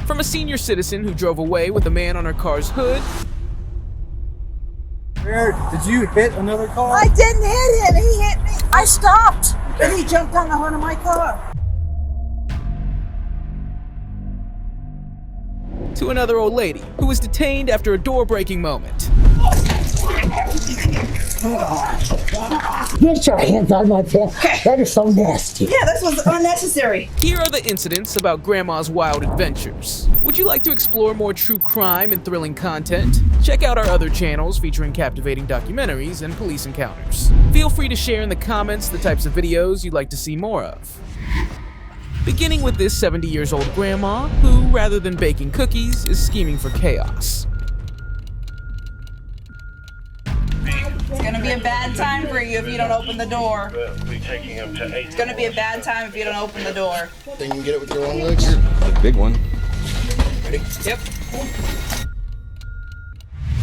From a senior citizen who drove away with a man on her car's hood. Did you hit another car? I didn't hit him. He hit me. I stopped. And he jumped on the hood of my car. To another old lady who was detained after a door-breaking moment. Get your hands on my pants. That is so nasty. Yeah, this was unnecessary. Here are the incidents about Grandma's wild adventures. Would you like to explore more true crime and thrilling content? Check out our other channels featuring captivating documentaries and police encounters. Feel free to share in the comments the types of videos you'd like to see more of. Beginning with this 70-years-old grandma who, rather than baking cookies, is scheming for chaos. It's gonna be a bad time for you if you don't open the door. It's gonna be a bad time if you don't open the door. Think you can get it with your own legs? A big one. Ready? Yep.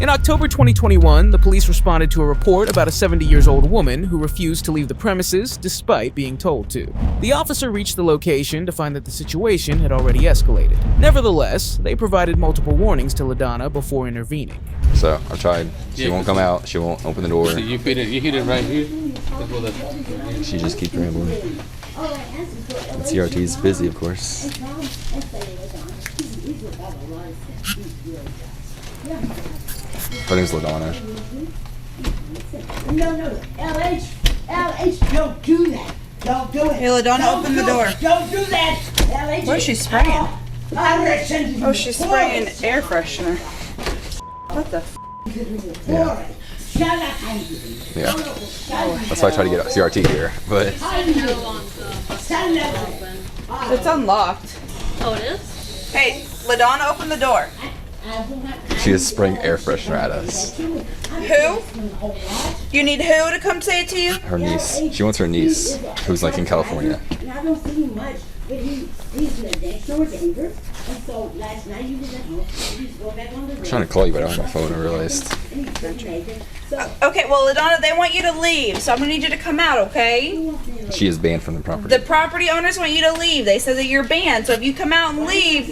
In October 2021, the police responded to a report about a 70-years-old woman who refused to leave the premises despite being told to. The officer reached the location to find that the situation had already escalated. Nevertheless, they provided multiple warnings to LaDonna before intervening. So I tried. She won't come out. She won't open the door. So you hit it right here? She just keeps rambling. And CRT's busy, of course. Her name's LaDonna. No, LH, don't do that. Don't do it. Hey, LaDonna, open the door. Don't do that. LH. What is she spraying? Oh, she's spraying air freshener. What the f? Yeah. Yeah. That's why I try to get CRT here, but It's unlocked. Oh, it is? Hey, LaDonna, open the door. she is spraying air freshener at us. Who? You need who to come say it to you? Her niece. She wants her niece, who's like in California. And I don't see him much, but he's next door neighbor. And so last night he was at home. He was going back on the road. I'm trying to call you, but I don't have my phone, I realized. Okay, well, LaDonna, they want you to leave, so I'm gonna need you to come out, okay? She is banned from the property. The property owners want you to leave. They said that you're banned, so if you come out and leave,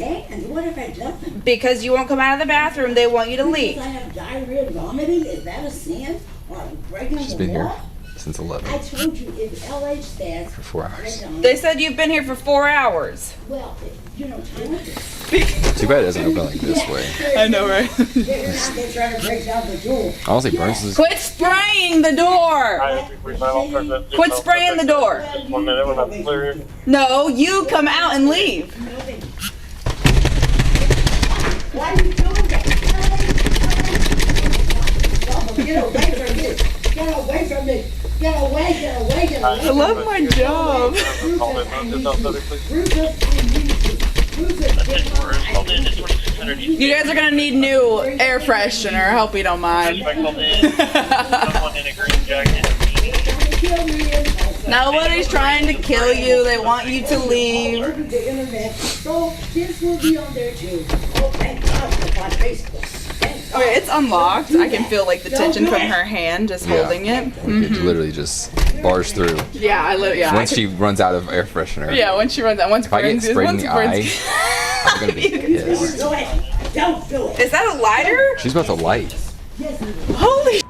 What have I done? because you won't come out of the bathroom, they want you to leave. Because I have diarrhea and vomiting? Is that a sin? Or breaking She's the been here law? since 11 I told you, if LH stands... for 4 hours. They said you've been here for 4 hours. Well, you know, time Too bad it doesn't open like this way. I know, right? They're trying to break down the door. Honestly, Burns is. Quit spraying the door! Quit spraying the door! 1 minute when I'm clear. No, you come out and leave. Why are you doing that? Get away from me! Get away from me! Get away, get away, get away! I love my job. You guys are gonna need new air freshener. I hope you don't mind. Nobody's trying to kill you. They want you to leave. So this will be on there too. Oh, thank God for my Facebook. Okay, it's unlocked. I can feel like the tension from her hand just holding it. It literally just bars through. Yeah, Once she runs out of air freshener. Yeah, once she runs out. Once If I get Burns sprayed in the eye, I'm gonna be pissed. Don't do it. Is that a lighter? She's about to light. Holy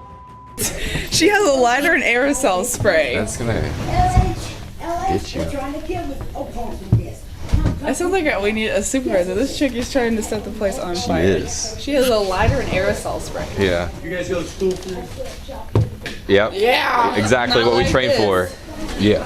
she has a lighter and aerosol spray. That's gonna Get you. Trying to kill me. Oh, pause with this. It sounds like we need a supervisor. This chick is trying to set the place on fire. is. She has a lighter and aerosol spray. Yeah. You guys go to school for? Yep. Yeah. Exactly Not what we like trained this. for. Yeah.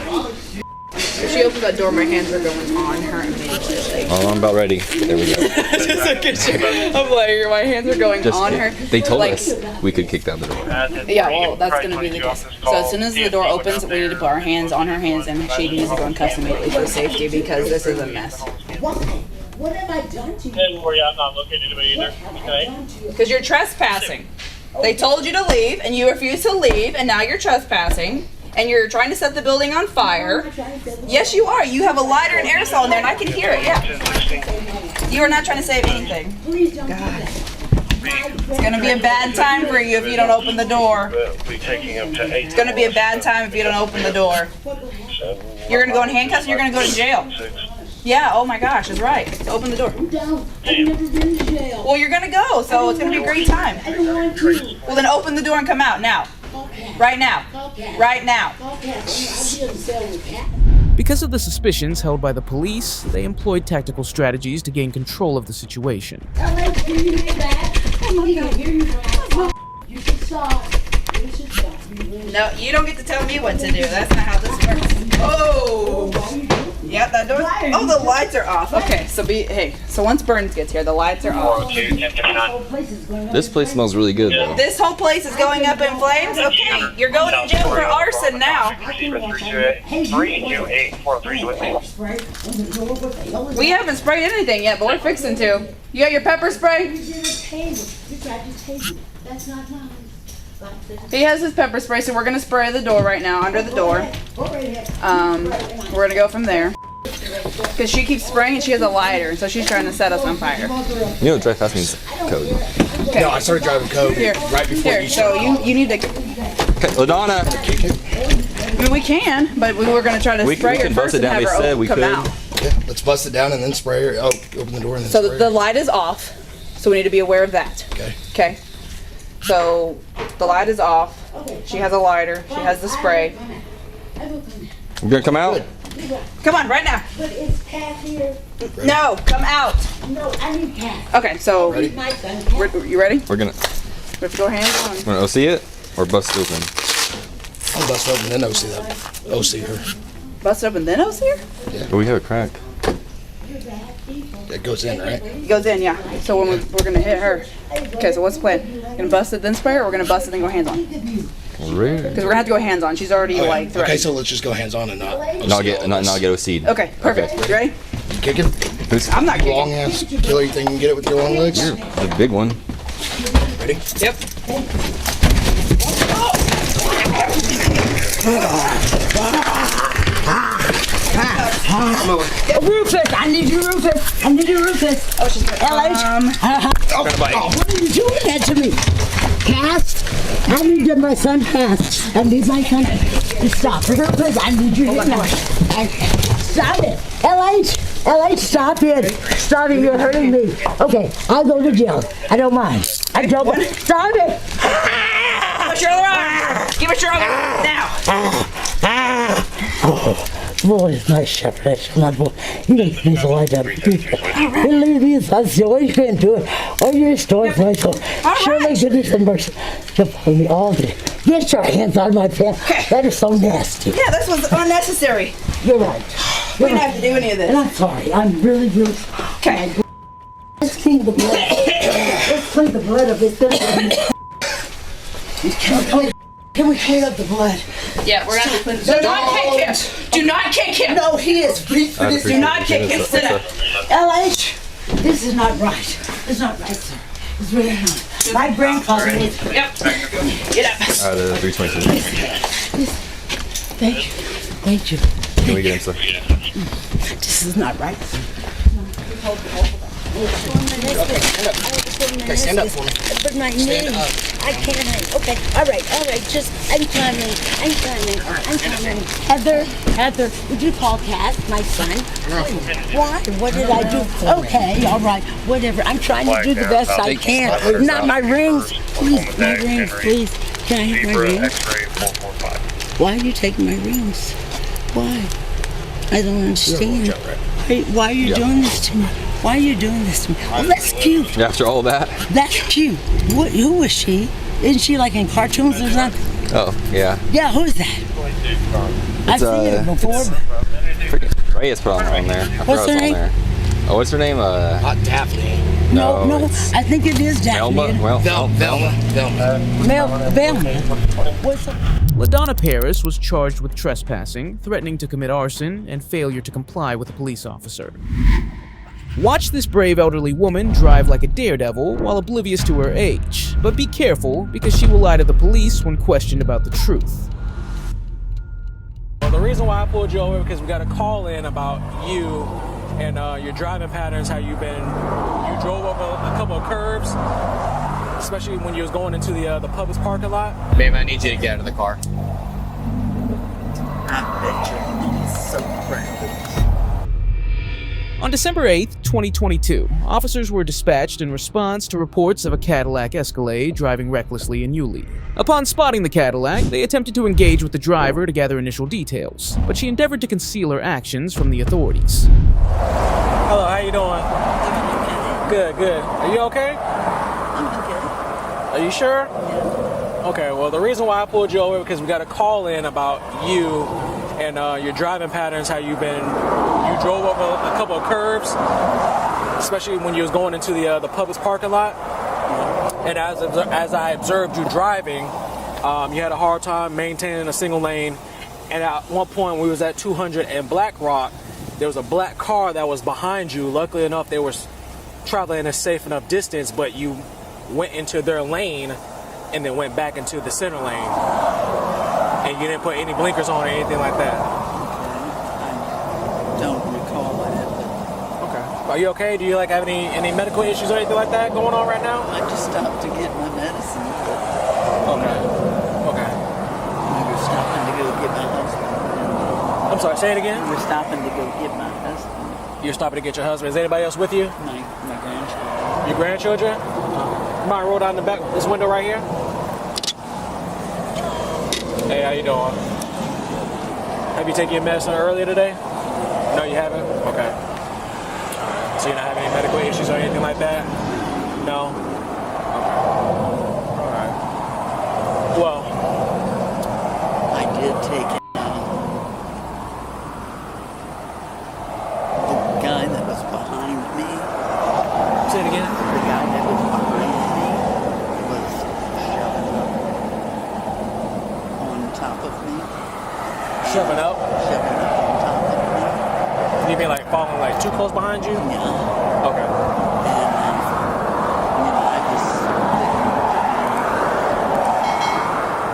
If she opens that door, my hands are going on her immediately. Oh, I'm about ready. There we go. Just look at you. I'm like, my hands are going on her. They told like, us we could kick down the door. Yeah, well, that's going to be the case. So as soon as the door opens, we need to put our hands on her hands, and she needs to go in cuffs immediately for safety because this is a mess. Why? What have I done to you? And where I'm not looking at anybody either. Okay. Because you're trespassing. They told you to leave, and you refused to leave, and now you're trespassing. And you're trying to set the building on fire. Yes, you are. You have a lighter and aerosol in there, and I can hear it, yeah. You are not trying to save anything. God. It's going to be a bad time for you if you don't open the door. It's going to be a bad time if you don't open the door. You're going to go in handcuffs and you're going to go to jail. Yeah, oh my gosh, it's right. Open the door. Don't. I've never been to jail. Well, you're gonna go, so it's gonna be a great time. I don't want to. Well, then open the door and come out now. Okay. Right now. Okay. Right now. Okay. I'll be in the cell with Cat. Because of the suspicions held by the police, they employed tactical strategies to gain control of the situation. LH, can you hear that? He can hear you, Brad. You should stop. You should stop. No, you don't get to tell me what to do. That's not how this works. Oh! Yeah, that door. Oh, the lights are off. Okay, so once Burns gets here, the lights are off. This place smells really good though. This whole place is going up in flames? Okay, you're going to jail for arson now. 32843 with me. We haven't sprayed anything yet, but we're fixing to. You got your pepper spray? That's not mine. He has his pepper spray, so we're gonna spray the door right now, under the door. We're gonna go from there. Because she keeps spraying and she has a lighter, so she's trying to set us on fire. You know, drive fast means code. Okay. No, I started driving code Here, right before here. you So started. you need to. Okay, LaDonna. I mean, we can, but we were gonna try to We spray her can bust first it and down. have They her said we come could. out. Yeah, let's bust it down and then spray her. Oh, open the door and then So spray the her. light is off, so we need to be aware of that. Okay. Okay. So the light is off. She has a lighter. She has the spray. You're gonna come out? Come on, right now. But is Pat here? No, come out. No, I need Pat. Okay, so My son, Pat. you ready? We're gonna We have to go hands on. wanna OC it or bust it open? I'll bust open then OC that. OC her. Bust it open, then O's here? Oh, we have a crack. It goes in, right? It goes in, yeah. So when we're gonna hit her. Okay, so what's the plan? Gonna bust it, then spray her, or we're gonna bust it, then go hands on? Really? Because we're gonna have to go hands on. She's already like Okay, threatened. so let's just go hands on and not OC Not get all not this. get OC'd. Okay, perfect. You ready? Kick it. Who's I'm not Long kicking. ass killer. You think you can get it with your long legs? the big one? Ready? Yep. Rufus, I need you, Rufus. I need you, Rufus. Oh, she's good. What are you doing that to me? Cast? I need my son cast. I need my son. Stop. Rufus, I need you. Stop it. LH, stop it. Stop it. You're hurting me. Okay, I'll go to jail. I don't mind. I don't mind. Stop it. Give us your other arm. Give us your other arm now. Boy, is my shepherd. That's my boy. He makes me so like that. Believe me, that's the way you can do it. All your stories, Michael. Surely goodness and mercy shall follow me all day. Get your hands on my pants. That is so nasty. Yeah, this was unnecessary. You're right. We didn't have to do any of And this. I'm sorry. I'm really, really sorry. Okay. Let's clean the blood. Let's clean the blood of this. Can we clean up the blood? Yeah, we're gonna have to clean. Do not kick him. Do not kick him. No, he is weak for this. Do not kick him. Sit up. LH, this is not right. It's not right, sir. It's really not. My brain caused me. Yep. Get up. Out of 322. Thank you. Thank you. Can we get him, sir? This is not right. Okay, stand up for me. But my knee, I can't. Okay, all right. Just, I'm coming. Heather, would you call Cass, my son? Why? What did I do? Okay, all right, whatever. I'm trying to do the best I can. Not my rings. Please, my rings, please. Can I have my rings? X-ray 445. Why are you taking my rings? Why? I don't understand. Why are you doing this to me? Why are you doing this to me? Well, that's cute. After all that? That's cute. Who was she? Isn't she like in cartoons or something? Oh, yeah. Yeah, who's that? I've seen it before. Freaking Ray is put on there. I forgot What's her it's on name? there. Oh, what's her name? Not Daphne. No, it's I think it is Daphne. Velma? Well, Velma. Velma. What's her? LaDonna Paris was charged with trespassing, threatening to commit arson, and failure to comply with a police officer. Watch this brave elderly woman drive like a daredevil while oblivious to her age, but be careful because she will lie to the police when questioned about the truth. Well, the reason why I pulled you over because we got a call in about you and your driving patterns, how you drove over a couple of curbs, especially when you was going into the Publix parking lot. Babe, I need you to get out of the car. On December 8, 2022, officers were dispatched in response to reports of a Cadillac Escalade driving recklessly in Yulee. Upon spotting the Cadillac, they attempted to engage with the driver to gather initial details, but she endeavored to conceal her actions from the authorities. Hello, how you doing? Good, good. Are you okay? I'm okay. Are you sure? Okay, well, the reason why I pulled you over because we got a call in about you and your driving patterns, how you drove over a couple of curbs, especially when you was going into the Publix parking lot. And as I observed you driving, you had a hard time maintaining a single lane. And at one point, we was at 200 and Black Rock. There was a black car that was behind you. Luckily enough, they were traveling a safe enough distance, but you went into their lane and then went back into the center lane. And you didn't put any blinkers on or anything like that. I don't recall that. Okay. Are you okay? Do you have any medical issues or anything like that going on right now? I just stopped to get my medicine. Okay. Okay. We were stopping to go get my husband. I'm sorry, say it again? We were stopping to go get my husband. You're stopping to get your husband. Is anybody else with you? My grandchildren. Your grandchildren? You mind roll down the back this window right here? Hey, how you doing? Have you taken your medicine earlier today? No, you haven't? Okay. Alright. So you're not having any medical issues or anything like that? No? Okay. Alright. Well, I did take the guy that was behind me. say it again. The guy that was behind me was shoving up on top of me. Shoving up? Shoving up on top of me. You mean falling too close behind you? Yeah. Okay. And, I just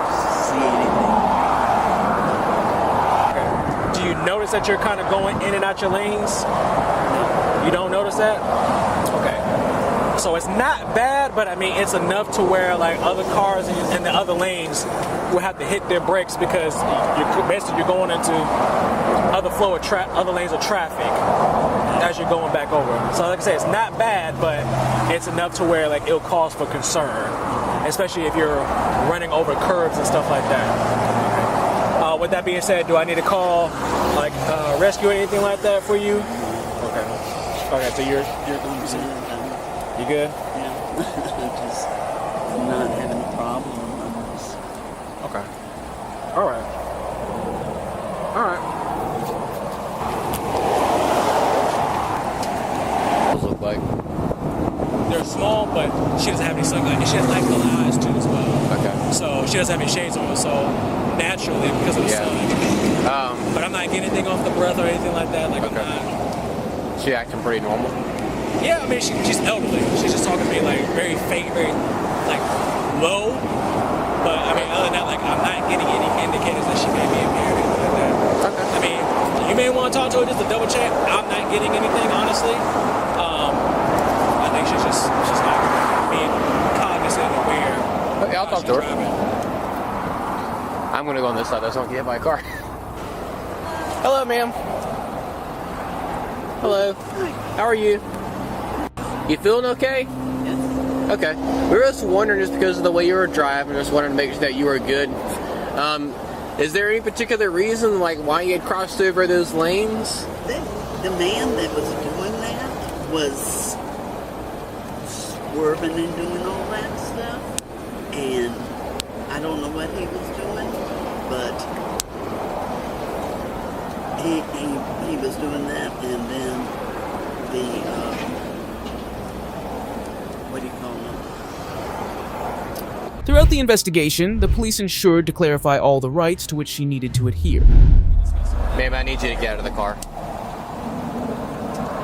didn't see anything. Okay. Do you notice that you're kind of going in and out your lanes? You don't notice that? Okay. So it's not bad, but it's enough to where other cars in the other lanes will have to hit their brakes because you're going into other lanes of traffic as you're going back over. So like I said, it's not bad, but it's enough to where it'll cause for concern, especially if you're running over curbs and stuff like that. With that being said, do I need to call rescue or anything like that for you? Okay. Okay, so you're you good? Yeah. I'm not having a problem. Okay. All right. All right. What does it look like? They're small, but she doesn't have any sunglasses. And she has light colored eyes too as well. Okay. So she doesn't have any shades on. So naturally, because of the sun. But I'm not getting anything off the breath or anything like that. I'm not. She acting pretty normal. Yeah, she's elderly. She's just talking to me very faint, very low. But other than that, I'm not getting any indicators that she may be impaired or anything like that. Okay. You may want to talk to her just to double check. I'm not getting anything, honestly. I think she's not being cognizant and aware. Okay, I'll talk to her. I'm gonna go on this side. That's not get hit by a car. Hello, ma'am. Hello. How are you? You feeling okay? Yes. Okay. We were just wondering, just because of the way you were driving, just wanted to make sure that you were good. Is there any particular reason, why you had crossed over those lanes? The man that was doing that was swerving and doing all that stuff. And I don't know what he was doing, but he was doing that, and then the what do you call it? Throughout the investigation, the police ensured to clarify all the rights to which she needed to adhere. Ma'am, I need you to get out of the car.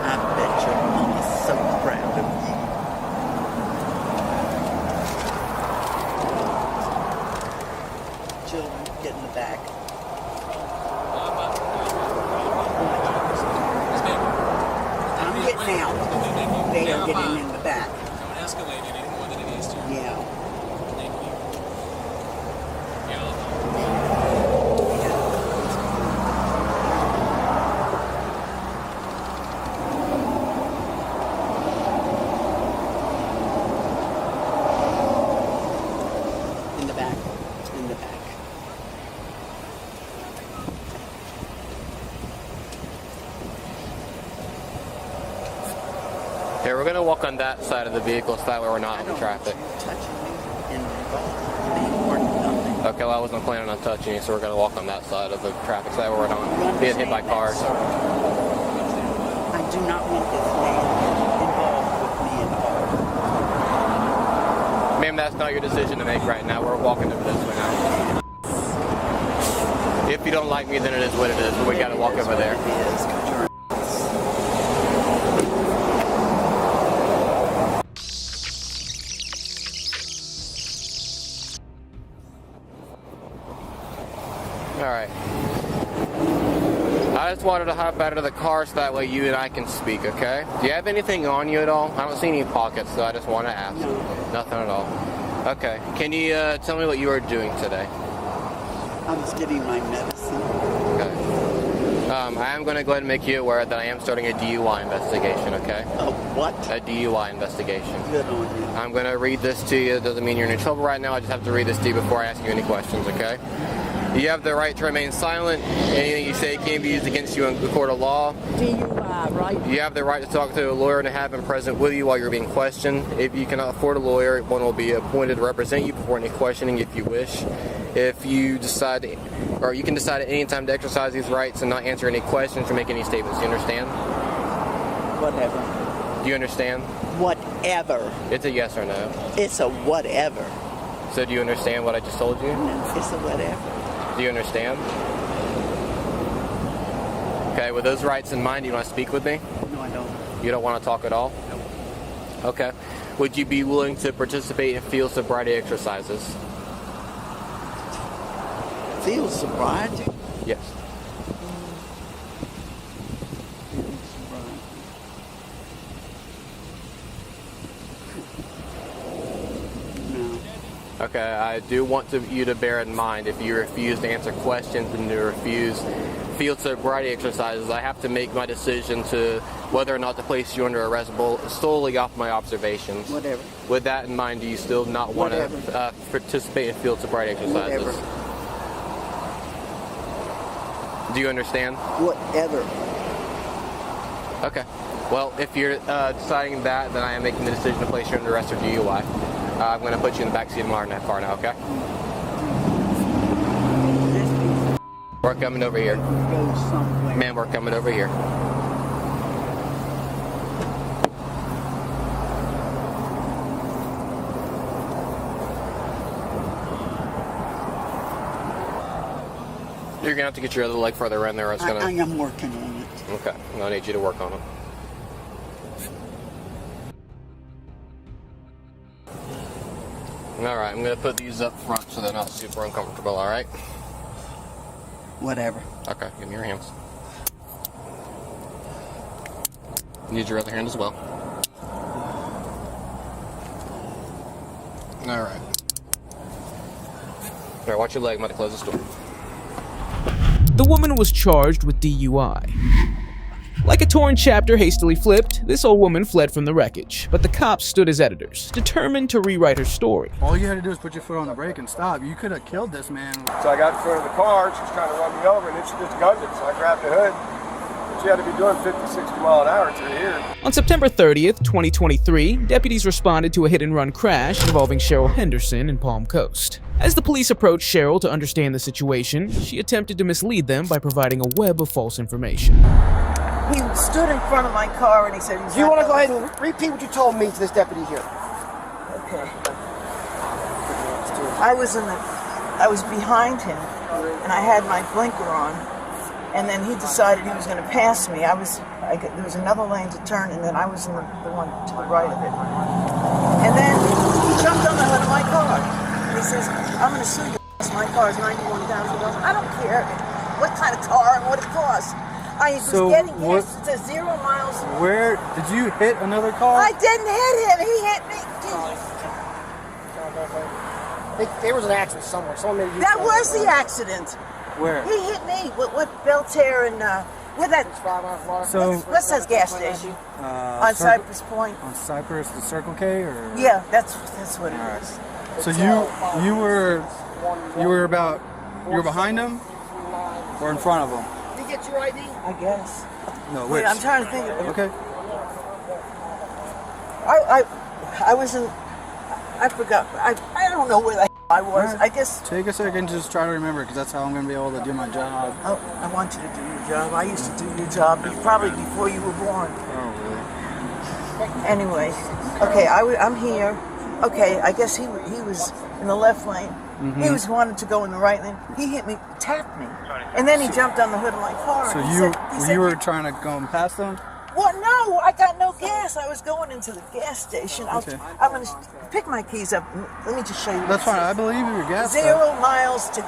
I bet your mama's so proud of you. Children, get in the back. I'm getting out. They are getting in the back. Don't escalate it any more than it needs to. Yeah. Thank you. Here, we're gonna walk on that side of the vehicle so that way we're not in traffic. Okay, well I wasn't planning on touching you, so we're gonna walk on that side of the traffic so that way we're not being hit by cars. I do not want this man involved with me at all. Ma'am, that's not your decision to make right now. We're walking over this way now. If you don't like me, then it is what it is, but we gotta walk over there. Alright. I just wanted to hop out of the car so that way you and I can speak, okay? Do you have anything on you at all? I don't see any pockets, so I just want to ask. Nothing at all. Okay. Can you tell me what you are doing today? I was getting my medicine. Okay. I am going to go ahead and make you aware that I am starting a DUI investigation, okay? A what? A DUI investigation. Good on you. I'm going to read this to you. It doesn't mean you're in trouble right now. I just have to read this to you before I ask you any questions, okay? You have the right to remain silent. Anything you say can be used against you in the court of law. DUI, right? You have the right to talk to a lawyer and to have him present with you while you're being questioned. If you cannot afford a lawyer, one will be appointed to represent you before any questioning if you wish. If you decide, or you can decide at any time to exercise these rights and not answer any questions or make any statements. Do you understand? Whatever. Do you understand? Whatever. It's a yes or no. It's a whatever. So do you understand what I just told you? It's a whatever. Do you understand? Okay, with those rights in mind, do you want to speak with me? No, I don't. You don't want to talk at all? No. Okay. Would you be willing to participate in field sobriety exercises? Field sobriety? Yes. Okay, I do want you to bear in mind if you refuse to answer questions and you refuse field sobriety exercises, I have to make my decision to whether or not to place you under arrest solely off my observations. Whatever. With that in mind, do you still not want to participate in field sobriety exercises? Whatever. Do you understand? Whatever. Okay. Well, if you're deciding that, then I am making the decision to place you under arrest for DUI. I'm going to put you in the backseat of my car now, okay? We're coming over here. Ma'am, we're coming over here. You're going to have to get your other leg further in there. I am working on it. Okay. I'm going to need you to work on it. Alright, I'm going to put these up front so they're not super uncomfortable, alright? Whatever. Okay, give me your hands. Need your other hand as well. Alright. Alright, watch your leg. I'm about to close this door. The woman was charged with DUI. Like a torn chapter hastily flipped, this old woman fled from the wreckage, but the cops stood as editors, determined to rewrite her story. All you had to do was put your foot on the brake and stop. You could have killed this man. So I got in front of the car, she was trying to run me over, and then she just gunned it, so I grabbed the hood. She had to be doing 50, 60 mile an hour through here. On September 30th, 2023, deputies responded to a hit-and-run crash involving Cheryl Henderson in Palm Coast. As the police approached Cheryl to understand the situation, she attempted to mislead them by providing a web of false information. He stood in front of my car and he said, do you want to go ahead and repeat what you told me to this deputy here? Okay. I was behind him and I had my blinker on, and then he decided he was going to pass me. There was another lane to turn, and then I was in the one to the right of it. And then he jumped on the hood of my car. And he says, I'm going to sue you. My car is $91,000. I don't care what kind of car and what it costs. I was getting here to 0 miles. Where did you hit another car? I didn't hit him. He hit me. There was an accident somewhere. That was the accident. Where? He hit me with Belterre and with that. So what's that gas station? On Cypress Point. On Cypress, the Circle K, or? Yeah, that's what it is. So you were behind him or in front of him? Did you get your ID? I guess. No, wait. I'm trying to think of it. Okay. I was in. I forgot. I don't know where the I was. I guess. Take a second to just try to remember, because that's how I'm going to be able to do my job. Oh, I want you to do your job. I used to do your job probably before you were born. Oh, really? Anyway, okay, I'm here. Okay, I guess he was in the left lane. Mm-hmm. He was wanting to go in the right lane. He hit me, tapped me, and then he jumped on the hood of my car. So and you were trying to go past them? Well, no, I got no gas. I was going into the gas station. Okay. I'm going to pick my keys up. Let me just show you. That's fine. I believe your gas. 0 miles to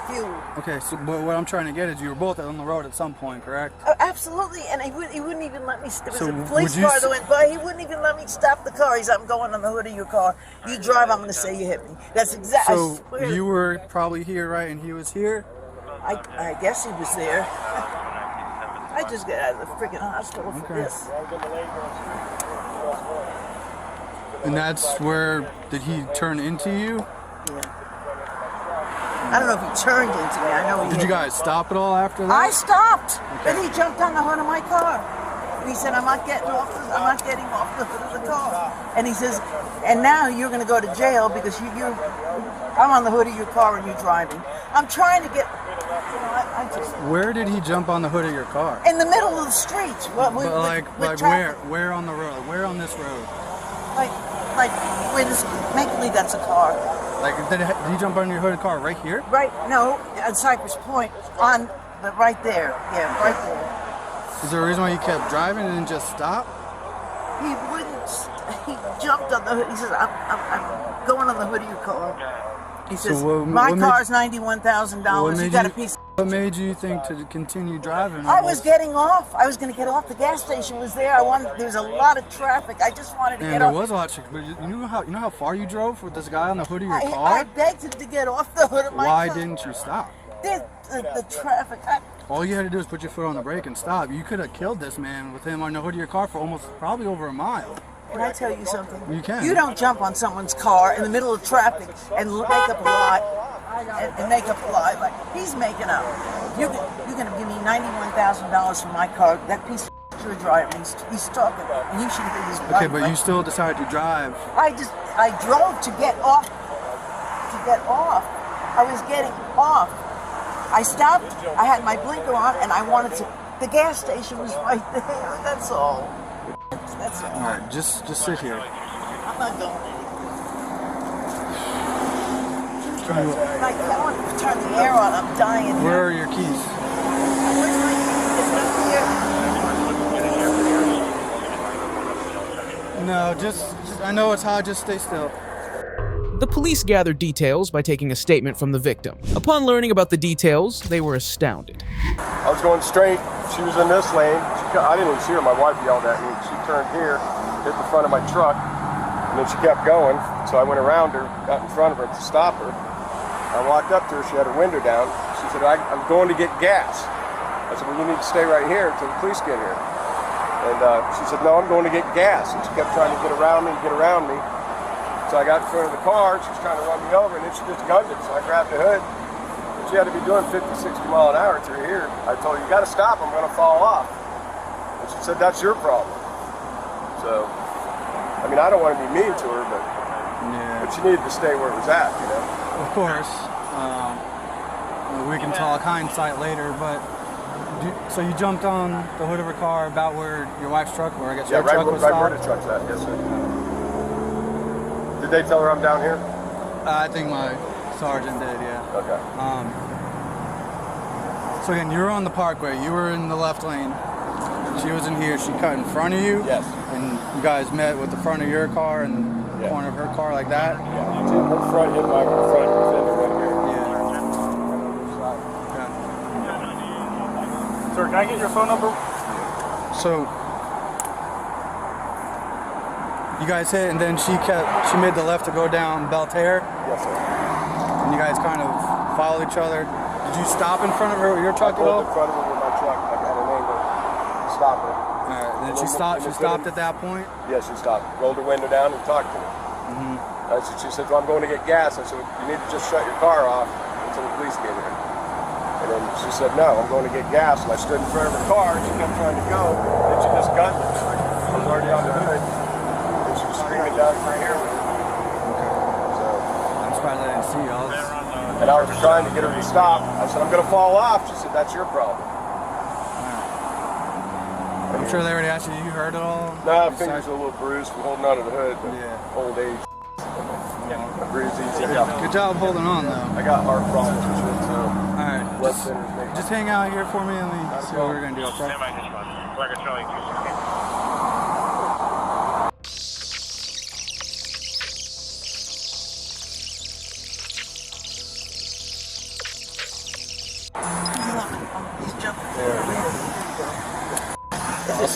fuel. Okay, so but what I'm trying to get is you were both on the road at some point, correct? Absolutely, and he wouldn't even let me. There was So a police car that went by. He wouldn't even let me stop the car. He said, "I'm going on the hood of your car. You drive. I'm going to say you hit me." That's exactly. So you were probably here, right? And he was here? I guess he was there. I just got out of the freaking hospital for this. And that's where, did he turn into you? Yeah. I don't know if he turned into me. I know he Did you guys stop at all after that? I stopped. Okay. Then he jumped on the hood of my car. And he said, I'm not getting off the hood of the car. And he says, and now you're going to go to jail because I'm on the hood of your car and you're driving. I'm trying to get... Where did he jump on the hood of your car? In the middle of the street. Where on the road? Where on this road? Like where this, make believe that's a car. Like, did he jump on your hood of the car right here? Right, no, at Cypress Point, right there. Yeah, right there. Is there a reason why he kept driving and didn't just stop? He wouldn't, he jumped on the hood, he says, I'm going on the hood of your car. He says, my car's $91,000. You got a piece. What made you think to continue driving? I was getting off. I was going to get off. The gas station was there. There was a lot of traffic. I just wanted to get off. There was a lot of traffic. But you know how far you drove with this guy on the hood of your car? I begged him to get off the hood of my car. Why didn't you stop? The traffic. All you had to do was put your foot on the brake and stop. You could have killed this man with him on the hood of your car for probably over a mile. Can I tell you something? You can. You don't jump on someone's car in the middle of traffic and make up a lie. And make up a lie like he's making up. You're going to give me $91,000 for my car. That piece of you're driving. He's talking, and you should be his. Okay, but you still decided to drive. I drove to get off. I was getting off. I stopped. I had my blinker on, and I wanted to. The gas station was right there. That's all. That's all. All right, just sit here. I'm not going anywhere. I want to turn the air on. I'm dying. Where are your keys? Where's my keys? Is it up here? No, just I know it's hot. Just stay still. The police gathered details by taking a statement from the victim. Upon learning about the details, they were astounded. I was going straight. She was in this lane. I didn't even see her. My wife yelled at me. She turned here, hit the front of my truck, and then she kept going. So I went around her, got in front of her to stop her. I walked up to her. She had her window down. She said, I'm going to get gas. I said, well, you need to stay right here until the police get here. And she said, no, I'm going to get gas. And she kept trying to get around me. So I got in front of the car. She was trying to run me over, and then she just gunned it. So I grabbed the hood. She had to be doing 50, 60 mile an hour through here. I told her, you got to stop. I'm going to fall off. And she said, that's your problem. So, I mean, I don't want to be mean to her, but she needed to stay where it was at, you know. Of course. We can talk hindsight later, but so you jumped on the hood of her car about where your wife's truck, or I guess your truck was stopped? Yeah, right where the truck's at, yes, sir. Did they tell her I'm down here? I think my sergeant did, yeah. Okay. So again, you were on the parkway. You were in the left lane. She was in here. She cut in front of you. Yes. And you guys met with the front of your car and the corner of her car like that? Yeah. Her front hit my front fender right here. Sir, can I get your phone number? So you guys hit, and then she made the left to go down Belterre. Yes, sir. And you guys kind of followed each other. Did you stop in front of her with your truck at all? I pulled in front of her with my truck. I got an angle to stop her. All right. And then she stopped. She stopped at that point. Yes, she stopped. Rolled her window down and talked to me. She said, well, I'm going to get gas. I said, you need to just shut your car off until the police get here. And then she said, no, I'm going to get gas. And I stood in front of her car, and she kept trying to go. And she just gunned me. I was already on the hood. And she down right here with her. I'm surprised I didn't see you. And I was trying to get her to stop. I said, I'm going to fall off. She said, that's your problem. I'm sure they already asked you, you heard it all? No, fingers are a little bruised from holding onto the hood. But old age. I bruise easy. Good job holding on, though. I got heart problems and shit, so. Alright, just hang out here for me and we see what we're going to do, okay?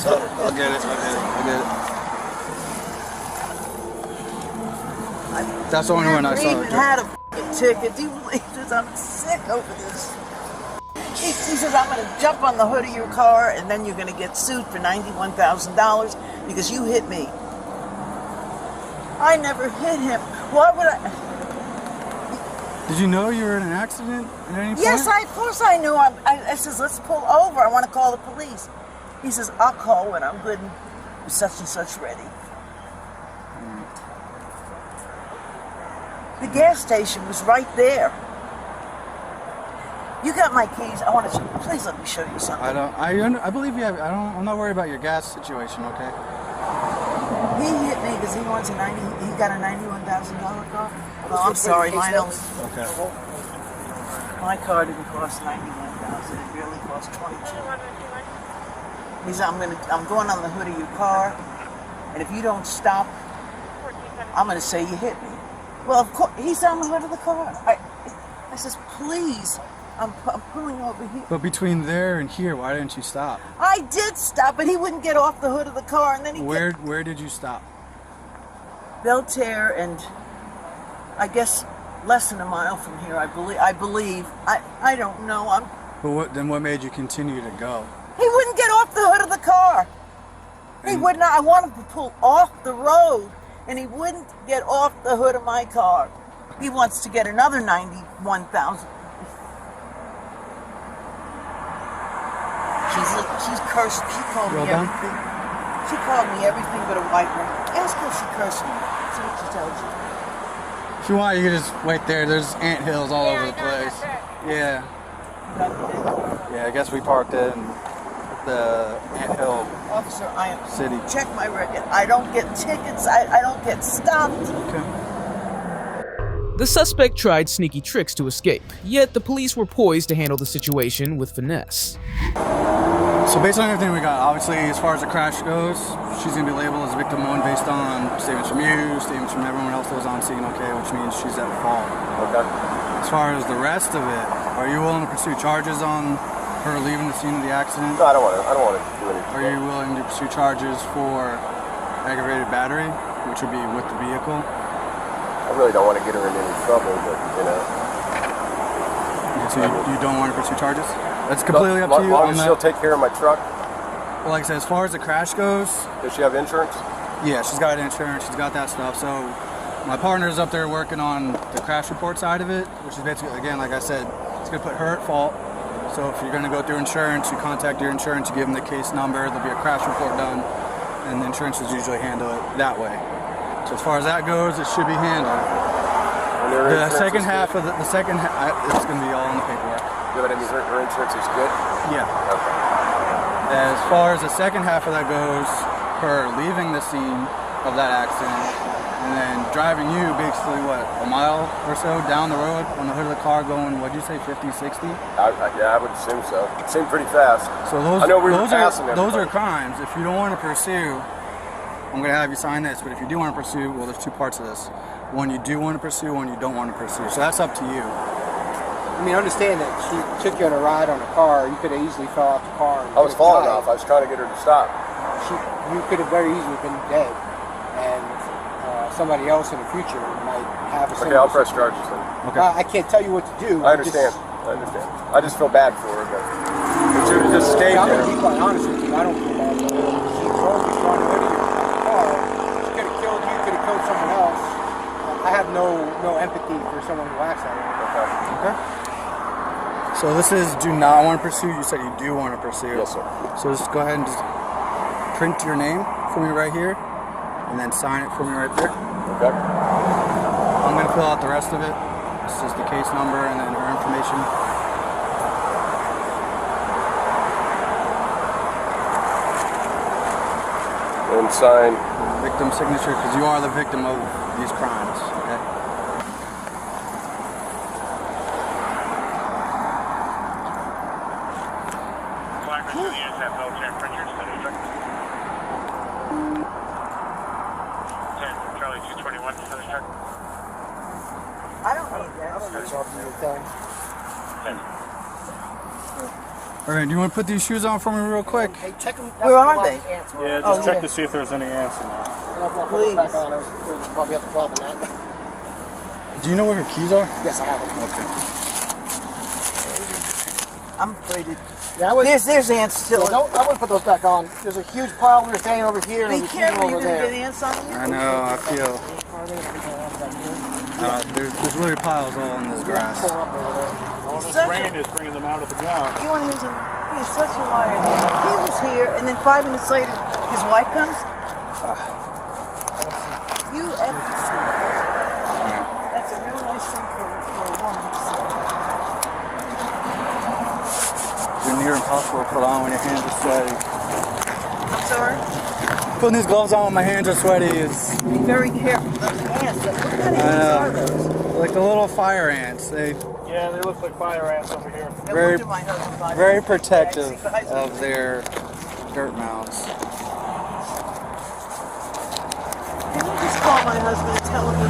I'll get it. That's the only one I saw. I even had a f***ing ticket. Do you believe this? I'm sick over this. He says, I'm going to jump on the hood of your car and then you're going to get sued for $91,000 because you hit me. I never hit him. Why would I? Did you know you were in an accident at any point? Yes, of course I knew. I says, let's pull over. I want to call the police. He says, I'll call when I'm good and such and such ready. The gas station was right there. You got my keys. I want to. Please let me show you something. I believe you have. I'm not worried about your gas situation. Okay. He hit me because he wants a He got a $91,000 car. Oh, I'm sorry. Mine only. Okay. My car didn't cost $91,000. It really cost $22,000. He said, I'm going on the hood of your car, and if you don't stop, I'm going to say you hit me. Well, of course, he's on the hood of the car. I says, please, I'm pulling over here. But between there and here, why didn't you stop? I did stop, but he wouldn't get off the hood of the car, and then he. Where did you stop? Belterre, and I guess less than a mile from here. I believe. I don't know. But what made you continue to go? He wouldn't get off the hood of the car. He would not. I wanted to pull off the road, and he wouldn't get off the hood of my car. He wants to get another $91,000. She's cursed. She called me everything. She called me everything but a white woman. Ask her if she cursed me. See what she tells you. If you want, you can just wait there. There's anthills all over the place. Yeah. Yeah, I guess we parked in the anthill Officer, city. Check my record. I don't get tickets. I don't get stopped. Okay. The suspect tried sneaky tricks to escape, yet the police were poised to handle the situation with finesse. So based on everything we got, obviously as far as the crash goes, she's going to be labeled as victim 1 based on statements from you, statements from everyone else that was on scene, okay, which means she's at fault. Okay. As far as the rest of it, are you willing to pursue charges on her leaving the scene of the accident? No, I don't want to do anything. Are you willing to pursue charges for aggravated battery, which would be with the vehicle? I really don't want to get her in any trouble, but, you know. So you don't want to pursue charges? That's completely up to you. As long as she'll take care of my truck. Well, like I said, as far as the crash goes... Does she have insurance? Yeah, she's got insurance. She's got that stuff. So my partner's up there working on the crash report side of it, which is basically, again, like I said, it's going to put her at fault. So if you're going to go through insurance, you contact your insurance, you give them the case number, there'll be a crash report done, and the insurance is usually handle it that way. So as far as that goes, it should be handled. The second half of it's going to be all in the paperwork. Yeah, but I mean, her insurance is good? Yeah. Okay. As far as the second half of that goes, her leaving the scene of that accident and then driving you basically, what, a mile or so down the road on the hood of the car going, what'd you say, 50, 60? Yeah, I would assume so. It seemed pretty fast. So those, I know we were passing those are crimes. If you don't want to pursue, I'm going to have you sign this, but if you do want to pursue, well, there's two parts of this. One you do want to pursue, one you don't want to pursue. So that's up to you. I mean, understand that she took you on a ride on a car. You could have easily fell off the car. I was falling off. I was trying to get her to stop. You could have very easily been dead. And somebody else in the future might have a similar. Okay, I'll press charges then. Okay. I can't tell you what to do. I understand. I just feel bad for her, but she would have just stayed there. I'm going to be quite honest with you. I don't feel bad for her. She drove you on the hood of your car. She could have killed you, could have killed someone else. I have no empathy for someone who acts that way. Okay. So this is do not want to pursue. You said you do want to pursue. Yes, sir. So just go ahead and just print your name for me right here. and then sign it for me right there. Okay. I'm going to fill out the rest of it. It's just the case number and then her information. And sign. Victim signature, because you are the victim of these crimes, okay? Charlie 221, another check. I don't need that. All right, do you want to put these shoes on for me real quick? Hey, check them. Where are they? Yeah, just check to see if there's any ants in there. Please. Probably have a problem with that. Do you know where her keys are? Yes, I have them. Okay. I'm afraid it. Yeah, I would, There's ants still. I wouldn't put those back on. There's a huge pile we were standing over here. Be and there's careful, over you're going to there. get ants on you. I know, I feel. There's literally piles all in this grass. All this Such rain is bringing them out of the ground. You want him to? He's such a liar. He was here, and then 5 minutes later, his wife comes. You FTC. That's a real nice thing for a woman to say. It's near impossible to put on when your hands are sweaty. I'm sorry? Putting these gloves on when my hands are sweaty is... Be very careful. Those ants, what kind of ants are those? like the little fire ants. Yeah, they look like fire ants over here. Very protective of their dirt mounds. Can you just call my husband and tell him we're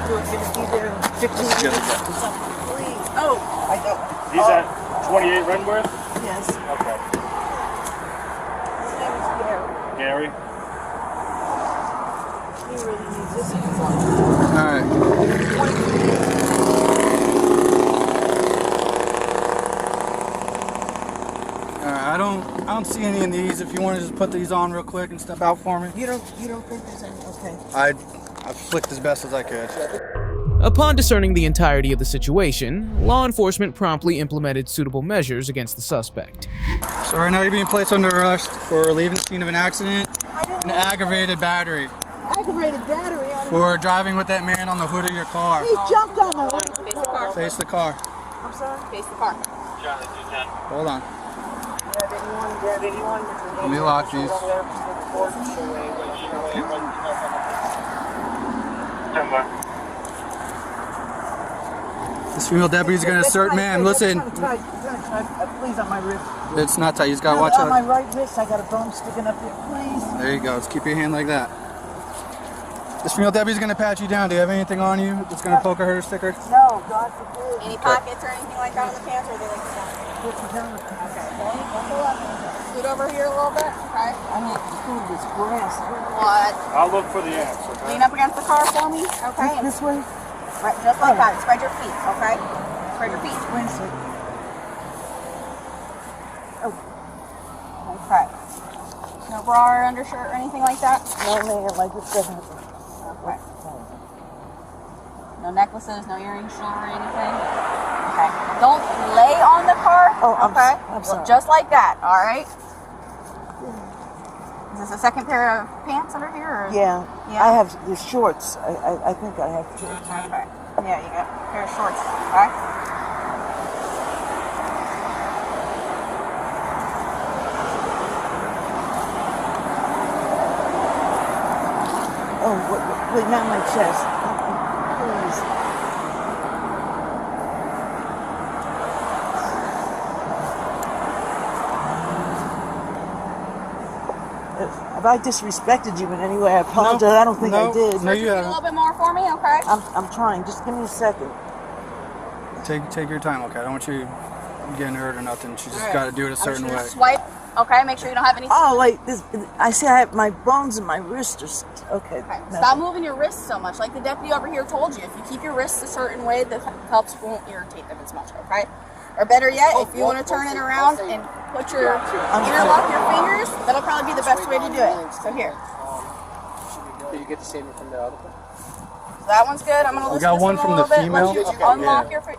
going to be there in 15 minutes or something, please? Oh, I know. He's at 28 Renworth? Yes. Okay. His name is Gary. Gary? He really needs this. Alright. I don't see any of these. If you want to just put these on real quick and step out for me. You don't think there's any? Okay. I flicked as best as I could. Upon discerning the entirety of the situation, law enforcement promptly implemented suitable measures against the suspect. So right now you're being placed under arrest for leaving the scene of an accident and aggravated battery. Aggravated battery on him. For driving with that man on the hood of your car. He jumped on the hood. Face the car. Face the car. I'm sorry? Face the car. Charlie 210. Hold on. Let Let me lock these. Stand by. This female deputy's gonna assert, man, listen. Please, on my wrist. It's not tight, you just gotta watch On my out. right wrist, I got a bone sticking up here. Please. There you go, just keep your hand like that. This female deputy's gonna pat you down. Do you have anything on you that's gonna poke or hurt a sticker? No, God forbid. Any pockets or anything like that on the pants, or are they like this? Put you down. Okay. Don't go up. Scoot over here a little bit. Okay. I don't food this grass. What? I'll look for the ants, okay? Lean up against the car for me. Okay. And This way? right, just like that. Spread your feet. Okay. Spread your feet. Wait a second. Okay. No bra or undershirt or anything like that? No, man, like this doesn't. Okay. No necklaces, no earrings, jewelry, anything? Okay. Don't lay on the car. Oh, okay. I'm sorry. Just like that, all right? Is this a second pair of pants under here? Or Yeah. Yeah? I have the shorts. I think I have shorts. Okay. Yeah, you got a pair of shorts, okay? Oh, wait, not my chest. Please. If I disrespected you in any way, I apologize. I don't think I did. No, you A haven't. little bit more for me, okay? I'm trying. Just give me a second. Take your time, okay? I don't want you getting hurt or nothing. She just All right. gotta do it a I want certain you to way. Swipe, okay? Make sure you don't have any. Oh, like this. I see. I have my bones in my wrist. Okay. Okay. no. Stop moving your wrists so much. Like the deputy over here told you, if you keep your wrists a certain way, the cuffs won't irritate them as much, okay? Or better yet, if you want to turn it around and put your interlock your fingers, that'll probably be the best way to do it. So here. Did you get the statement from the other one? So that one's good. I'm gonna listen got to one this from a the little bit. female? Let you Okay. unlock Yeah. your.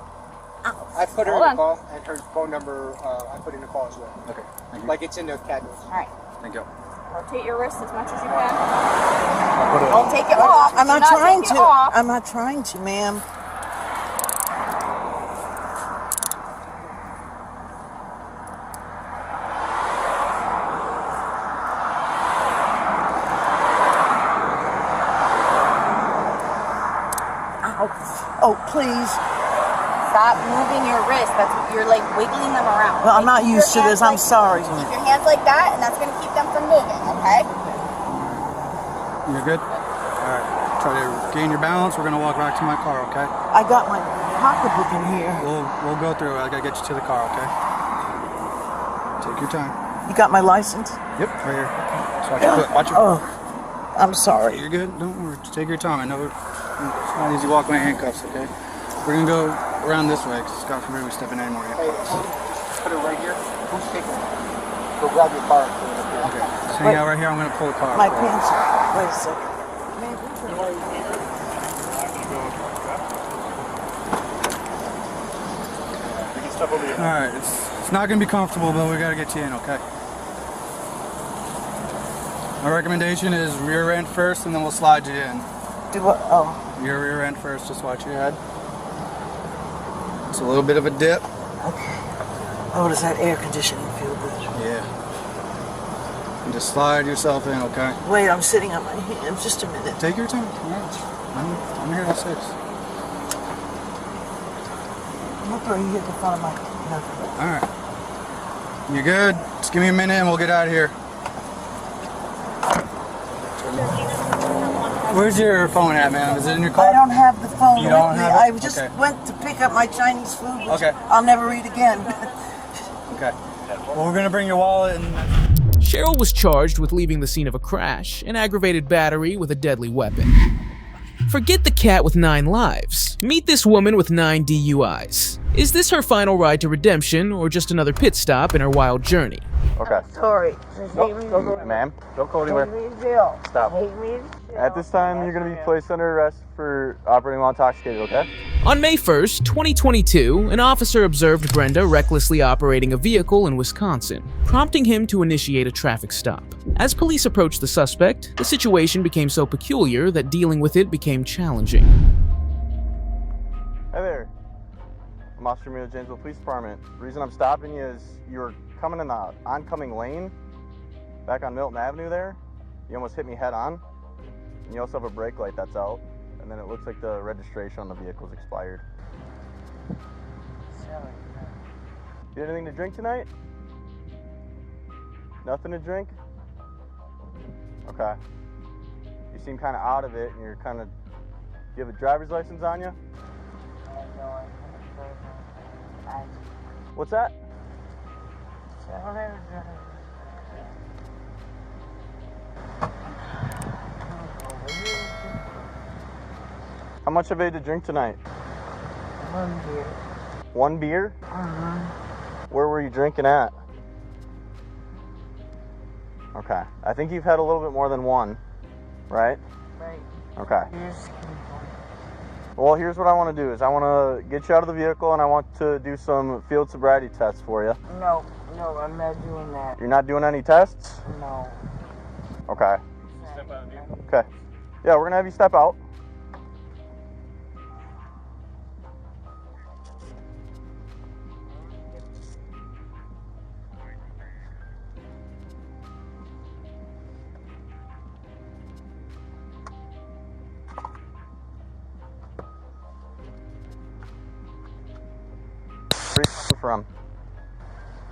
I put her Hold in on. the call, and her phone number I put in the call as well. Okay, thank you. Like it's in the cat notes. All right. Thank you. Rotate your wrist as much as you can. Put it Don't take it off. I'm not Do trying take it to. off. I'm not trying to, ma'am. Oh, please. Stop moving your wrist. That's what you're like wiggling them around. Well, I'm not Keep used to your this. hands I'm sorry. Keep your hands like that, and that's going to keep them from moving, okay? You're good? Alright. Try to gain your balance. We're gonna walk back to my car, okay? I got my pocketbook in here. We'll go through. I gotta get you to the car, okay? Take your time. You got my license? Yep, right here. So watch your Oh, I'm sorry. You're good. Don't worry. Just take your time. I know it's not easy walking with handcuffs, okay? We're gonna go around this way, because God forbid we step in any more handcuffs. Put it right here. Who's taking it? Go grab your car and put it up here. Okay. Just hang out right here. I'm gonna pull the car. My up for you. pants. Wait a second. Alright, it's not gonna be comfortable, but we gotta get you in, okay? My recommendation is rear end first, and then we'll slide you in. Do what? Oh. Your rear end first, just watch your head. It's a little bit of a dip. Okay. Oh, does that air conditioning feel good? Yeah. And just slide yourself in, okay? Wait, I'm sitting on my hands. Just a minute. Take your time. I'm here at 6. Look where you hit the front of my nothing. Alright. You good? Just give me a minute and we'll get out of here. Where's your phone at, ma'am? Is it in your car? I don't have the phone You don't with me. have it? I just Okay. went to pick up my Chinese food, which Okay. I'll never eat again. Okay. Well, we're gonna bring your wallet and... Cheryl was charged with leaving the scene of a crash, an aggravated battery with a deadly weapon. Forget the cat with 9 lives. Meet this woman with 9 DUIs. Is this her final ride to redemption, or just another pit stop in her wild journey? Okay. Sorry. Ma'am, don't go anywhere. Stop. At this time, you're going to be placed under arrest for operating while intoxicated, okay? On May 1st, 2022, an officer observed Brenda recklessly operating a vehicle in Wisconsin, prompting him to initiate a traffic stop. As police approached the suspect, the situation became so peculiar that dealing with it became challenging. Hey there. I'm Officer Mio Janesville Police Department. The reason I'm stopping you is you're coming in the oncoming lane back on Milton Avenue there. You almost hit me head on. And you also have a brake light that's out. And then it looks like the registration on the vehicle's expired. You had anything to drink tonight? Nothing to drink? Okay. You seem kind of out of it, and you're kind of... Do you have a driver's license on you? What's that? How much have you had to drink tonight? 1 beer. 1 beer? Uh-huh. Where were you drinking at? Okay. I think you've had a little bit more than 1, right? Right. Okay. Here's Well, here's what I want to do is I want to get you out of the vehicle and I want to do some field sobriety tests for you. No, I'm not doing that. You're not doing any tests? No. Okay. Okay. Yeah, we're going to have you step out. Where are you from?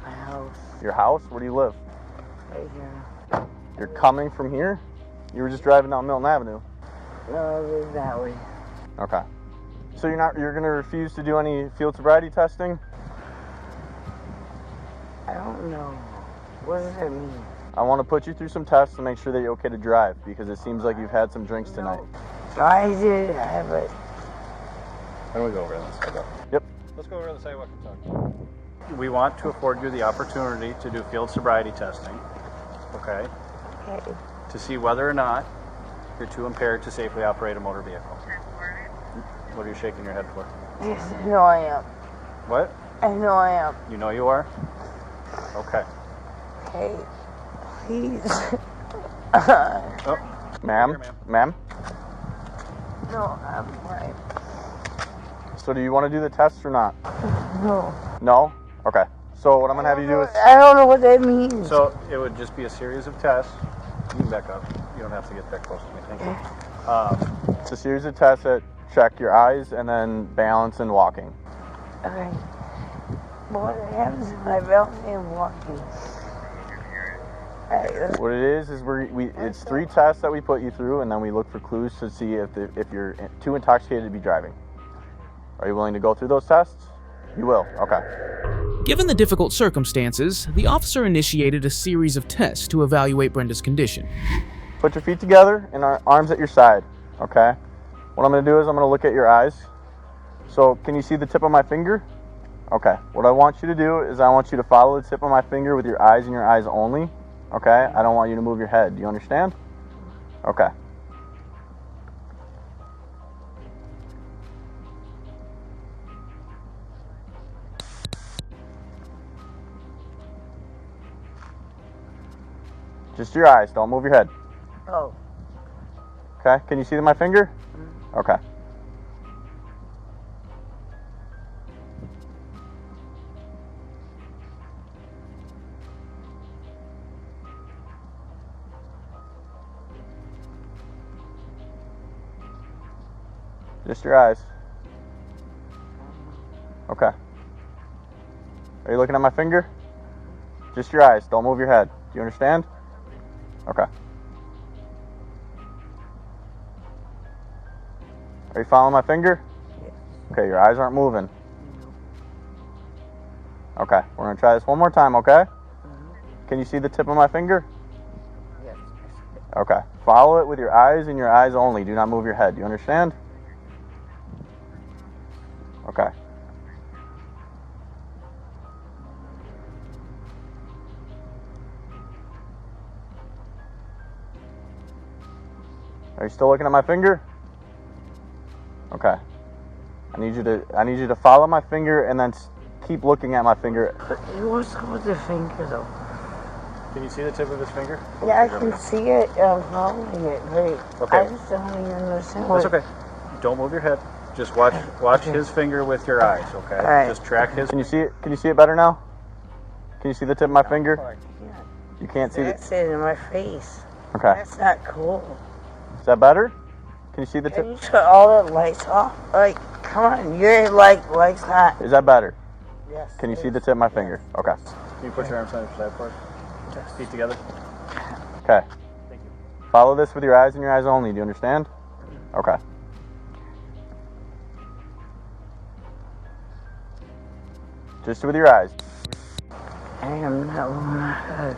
My house. Your house? Where do you live? Right here. You're coming from here? You were just driving down Milton Avenue. No, I live that way. Okay. So you're gonna refuse to do any field sobriety testing? I don't know. What does that mean? I want to put you through some tests to make sure that you're okay to drive because it seems like you've had some drinks tonight. I did have it. Why don't we go over this? Yep. Let's go over to the sidewalk and talk. We want to afford you the opportunity to do field sobriety testing, okay? Okay. To see whether or not you're too impaired to safely operate a motor vehicle. What are you shaking your head for? Yes, I know I am. What? I know I am. You know you are? Okay. Okay. Please. Oh, ma'am? Ma'am? No, I'm fine. So do you want to do the test or not? No. No? Okay. So what I'm going to have you do is... I don't know what that means. So it would just be a series of tests. You can back up. You don't have to get that close to me. Thank you. It's a series of tests that check your eyes and then balance and walking. Okay. What happens if I balance and walking? What it is it's 3 tests that we put you through, and then we look for clues to see if you're too intoxicated to be driving. Are you willing to go through those tests? You will. Okay. Given the difficult circumstances, the officer initiated a series of tests to evaluate Brenda's condition. Put your feet together and our arms at your side. Okay. What I'm going to do is I'm going to look at your eyes. So can you see the tip of my finger? Okay. What I want you to do is I want you to follow the tip of my finger with your eyes and your eyes only. Okay? I don't want you to move your head. Do you understand? Okay. Just your eyes. Don't move your head. Oh. Okay? Can you see my finger? Okay. Just your eyes. Okay. Are you looking at my finger? Just your eyes. Don't move your head. Do you understand? Okay. Are you following my finger? Okay, your eyes aren't moving. Okay, we're going to try this one more time, okay? Can you see the tip of my finger? Yes. Okay. Follow it with your eyes and your eyes only. Do not move your head. Do you understand? Okay. Are you still looking at my finger? Okay. I need you to follow my finger and then keep looking at my finger. What's with the finger though? Can you see the tip of his finger? Yeah, I can see it. I'm following it. But Okay. I just don't even understand. That's okay. Don't move your head. Just watch his finger with your eyes, okay? All right. Just track his. Can you see it? Can you see it better now? Can you see the tip of my finger? You can't see it. That's it in my face. Okay. That's not cool. Is that better? Can you see the Can you tip? shut all the lights off? Like, come on, your lights not. Is that better? Yes. Can you see the tip of my finger? Okay. Can you put your arms on your side for us? Feet together. Okay. Thank you. Follow this with your eyes and your eyes only. Do you understand? Okay. Just with your eyes. I am not moving my head.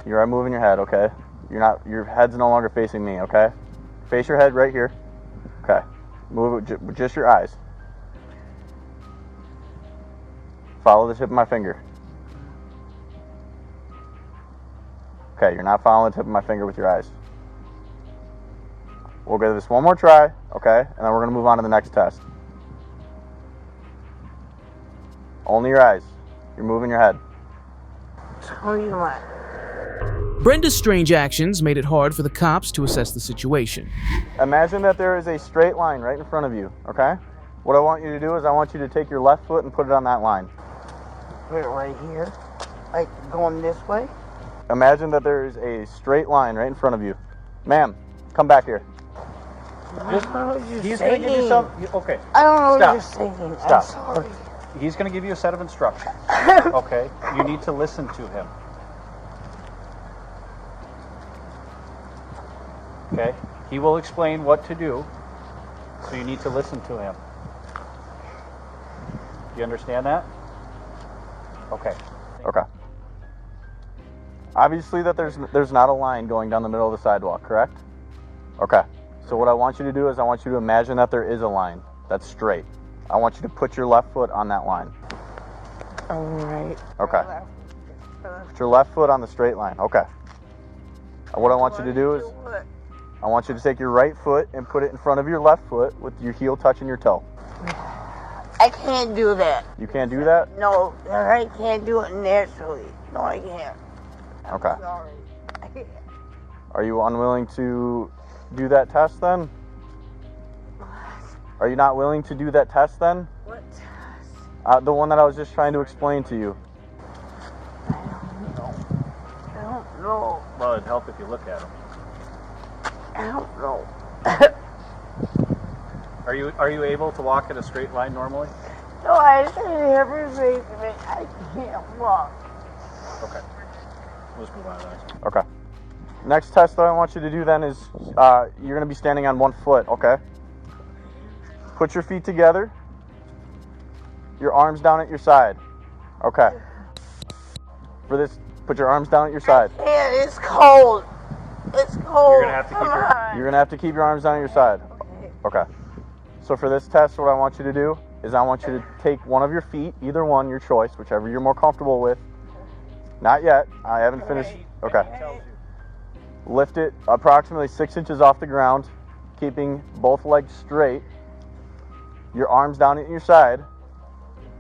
You are moving your head, okay? Your head's no longer facing me, okay? Face your head right here. Okay. Move it with just your eyes. Follow the tip of my finger. Okay, you're not following the tip of my finger with your eyes. We'll give this one more try, okay? And then we're gonna move on to the next test. Only your eyes. You're moving your head. Tell me what. Brenda's strange actions made it hard for the cops to assess the situation. Imagine that there is a straight line right in front of you, okay? What I want you to do is I want you to take your left foot and put it on that line. Put it right here? Like, going this way? Imagine that there is a straight line right in front of you. Ma'am, come back here. I don't know what you're He's saying. going to give you some. Okay. I don't know Stop. what you're saying. Stop. I'm sorry. He's going to give you a set of instructions. Okay? You need to listen to him. Okay? He will explain what to do, so you need to listen to him. You understand that? Okay. Okay. Obviously that there's not a line going down the middle of the sidewalk, correct? Okay. So what I want you to do is I want you to imagine that there is a line that's straight. I want you to put your left foot on that line. All right. Okay. Put your left foot on the straight line. Okay. And what I want you to do is I want you to take your right foot and put it in front of your left foot with your heel touching your toe. I can't do that. You can't do that? No, I can't do it naturally. No, I can't. Okay. Sorry. Are you unwilling to do that test then? Are you not willing to do that test then? What test? The one that I was just trying to explain to you. I don't know. Well, it'd help if you look at them. I don't know. Are you able to walk in a straight line normally? No, I everything. I can't walk. Okay. We'll just move on to that. Okay. Next test that I want you to do then is you're going to be standing on one foot, okay? Put your feet together. Your arms down at your side. Okay. For this, put your arms down at your side. Yeah, it's cold. It's cold. You're going to have to keep your arms down at your side. Okay. So for this test, what I want you to do is I want you to take one of your feet, either one, your choice, whichever you're more comfortable with. Not yet. I haven't finished. Okay. Lift it approximately 6 inches off the ground, keeping both legs straight. Your arms down at your side,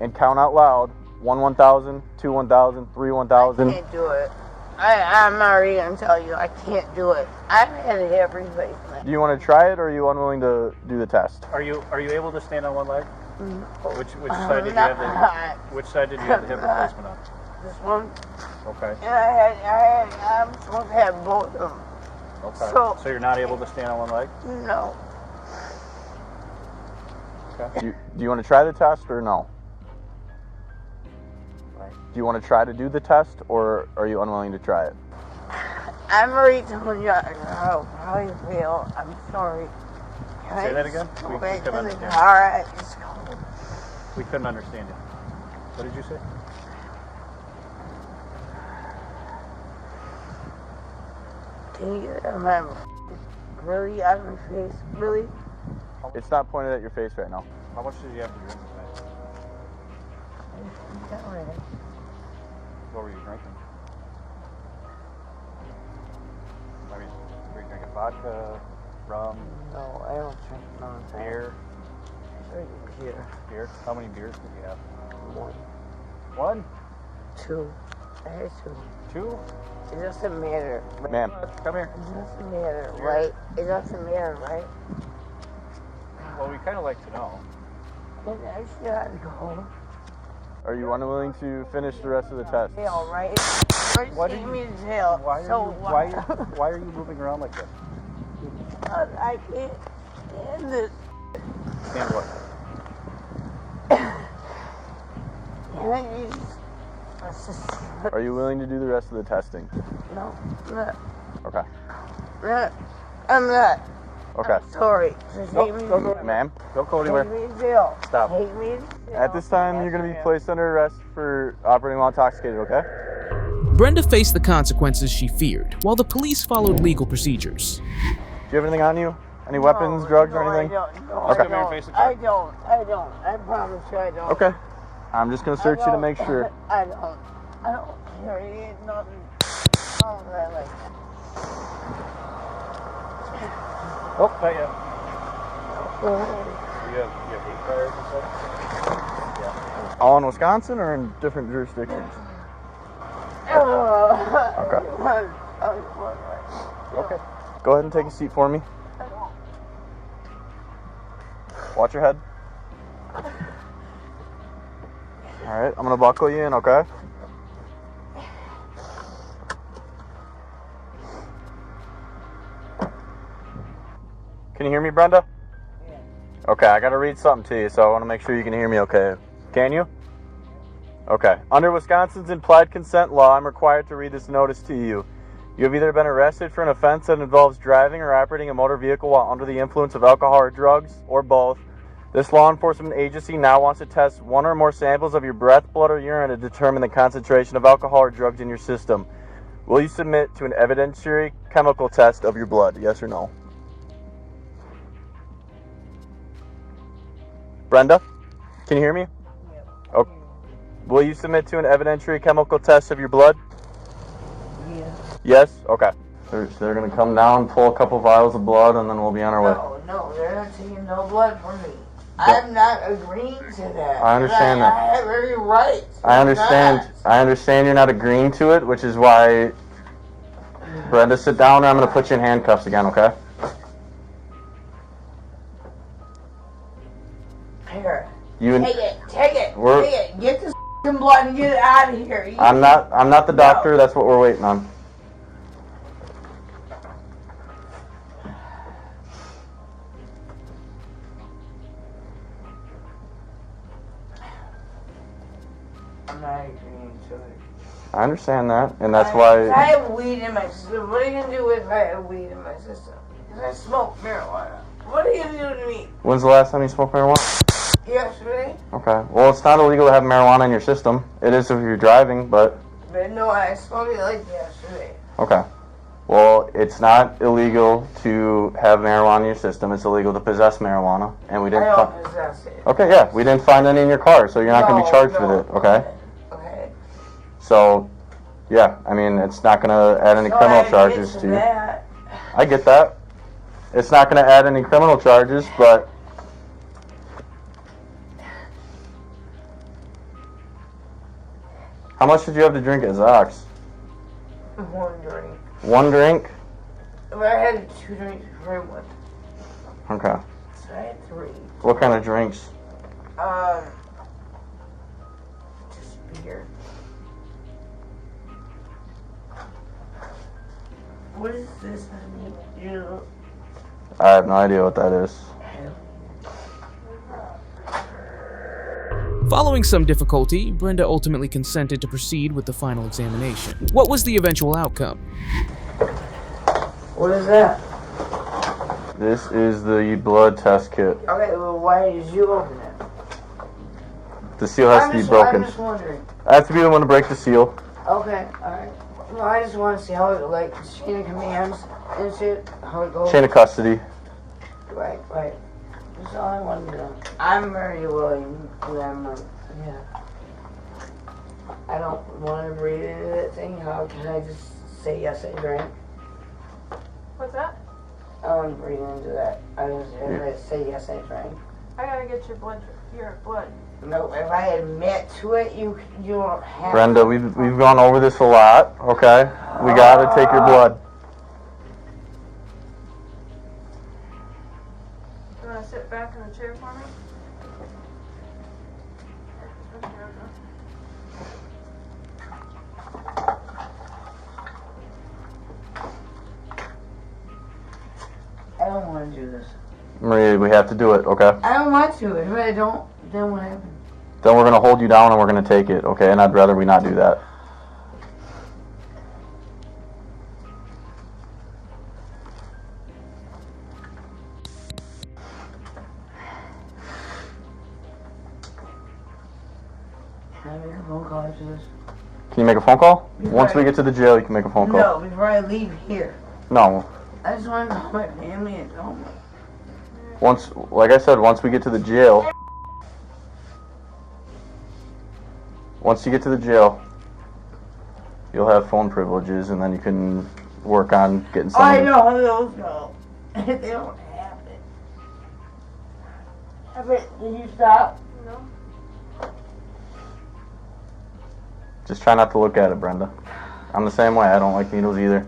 and count out loud. 1 1,000, 2 1,000, 3 1,000. I can't do it. I'm already going to tell you, I can't do it. I've had everything. Do you want to try it, or are you unwilling to do the test? Are you able to stand on one leg? Which side did you not. have which side did you have the hip replacement on? This one. Okay. And I'm supposed to have both of them. Okay. So you're not able to stand on one leg? No. Okay. Do you want to try the test or no? What? Do you want to try to do the test, or are you unwilling to try it? I'm already telling you how I feel. I'm sorry. Say that again? We couldn't understand. All right. It's cold. We couldn't understand you. What did you say? Can you get my really out of my face? Really? It's not pointed at your face right now. How much did you have to drink tonight? What were you drinking? I mean, were you drinking vodka, rum? No, I don't drink nonsense. Beer? I drink beer. Beer? How many beers did you have? One. One? Two. I had two. Two? It doesn't matter. Ma'am. Come here. It doesn't matter, right? It doesn't matter, right? Well, we kind of like to know. And I gotta go. Are you unwilling to finish the rest of the test? Jail, right? Or take me to jail. Why are you moving around like this? I can't stand this. Stand what? And I just... Are you willing to do the rest of the testing? No, I'm not. Okay. I'm not. Okay. I'm sorry. Just take me to jail. Ma'am? Don't go anywhere. Take me to jail. Stop. Take me to jail. At this time, you're going to be placed under arrest for operating while intoxicated, okay? Brenda faced the consequences she feared, while the police followed legal procedures. Do you have anything on you? Any weapons, drugs, or anything? I don't. Okay. I don't. I promise you I don't. Okay. I'm just going to search you to make sure. I don't carry nothing. Oh, really? Oh, not yet. Oh. You have 8 priors and stuff? Yeah. All in Wisconsin or in different jurisdictions? Okay. Okay. Go ahead and take a seat for me. Watch your head. Alright, I'm going to buckle you in, okay? Can you hear me, Brenda? Yeah. Okay, I got to read something to you, so I want to make sure you can hear me okay. Can you? Okay. Under Wisconsin's implied consent law, I'm required to read this notice to you. You have either been arrested for an offense that involves driving or operating a motor vehicle while under the influence of alcohol or drugs, or both. This law enforcement agency now wants to test one or more samples of your breath, blood, or urine to determine the concentration of alcohol or drugs in your system. Will you submit to an evidentiary chemical test of your blood? Yes or no? Brenda, can you hear me? Yep. Okay. Will you submit to an evidentiary chemical test of your blood? Yeah. Yes? Okay. They're going to come down, pull a couple vials of blood, and then we'll be on our way. No, they're not taking no blood from me. I'm not agreeing to that. I understand that. I have every right. I understand you're not agreeing to it, which is why Brenda, sit down or I'm going to put you in handcuffs again, okay? Here. You and Take it. Take it. We're- Take it. Get this blood and get it out of here. I'm not the doctor. That's what we're waiting on. I'm not agreeing to it. I understand that, and that's why. I have weed in my system. What are you gonna do if I have weed in my system? Because I smoke marijuana. What are you gonna do to me? When's the last time you smoked marijuana? Yesterday? Okay. Well, it's not illegal to have marijuana in your system. It is if you're driving, but. But no, I smoked it like yesterday. Okay. Well, it's not illegal to have marijuana in your system. It's illegal to possess marijuana, and we didn't. I don't possess it. Okay, yeah, we didn't find any in your car, so you're not going to be charged with it. Okay. Okay. So, yeah, I mean, it's not going to add any So criminal I charges admit to you. that. I get that. It's not going to add any criminal charges, but. How much did you have to drink at Zox? One drink. One drink? But I had 2 drinks before I went. Okay. So I had 3. What kind of drinks? Just beer. What is this, honey? You. I have no idea what that is. Following some difficulty, Brenda ultimately consented to proceed with the final examination. What was the eventual outcome? What is that? This is the blood test kit. Okay, well, why did you open it? The seal has to be broken. I'm just wondering. I have to be the one to break the seal. Okay, alright. Well, I just want to see how it, like, chain of commands and shit, how it goes. Chain of custody. Right. That's all I wanted to know. I'm very willing to yeah. I don't want to breathe into that thing. How can I just say yes, I drank? What's that? I don't want to breathe into that. I just say yes, I drank. I gotta get your blood. No, if I admit to it, you don't have Brenda, we've gone over this a lot, okay? We gotta take your blood. You wanna sit back in the chair for me? I don't want to do this. Maria, we have to do it, okay? I don't want to. If I don't, then what happens? Then we're gonna hold you down and we're gonna take it, okay? And I'd rather we not do that. Can I make a phone call after this? Can you make a phone call? Once we get to the jail, you can make a phone call. No, before I leave here. No. I just want to call my family and tell them. Once, like I said, once we get to the jail. Once you get to the jail, you'll have phone privileges, and then you can work on getting some. I know how those go. They don't have it. Did you stop? No. Just try not to look at it, Brenda. I'm the same way. I don't like needles either.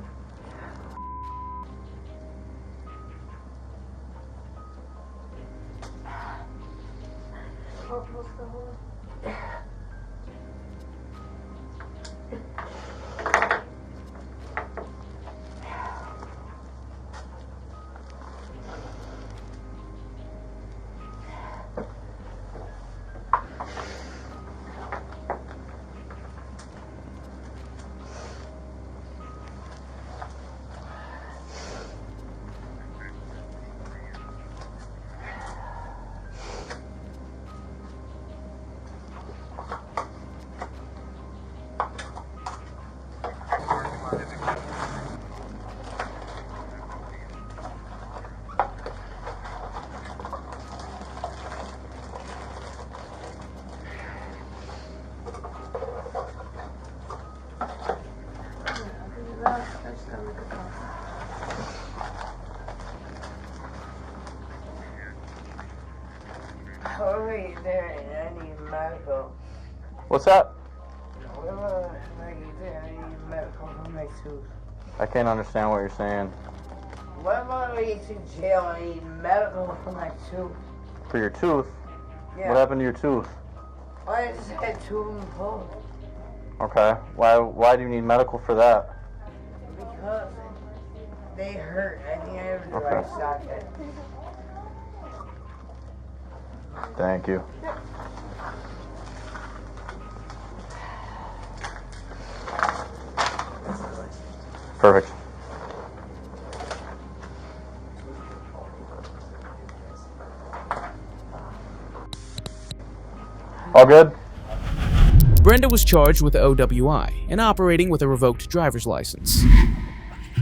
Hurry there, I need medical. What's that? Whatever I need there, I need medical for my tooth. I can't understand what you're saying. What about I to jail? I need medical for my tooth. For your tooth? Yeah. What happened to your tooth? I just had two of them pulled. Okay. Why do you need medical for that? Because they hurt. I think I have the Okay. right socket. Thank you. Perfect. All good? Brenda was charged with OWI and operating with a revoked driver's license.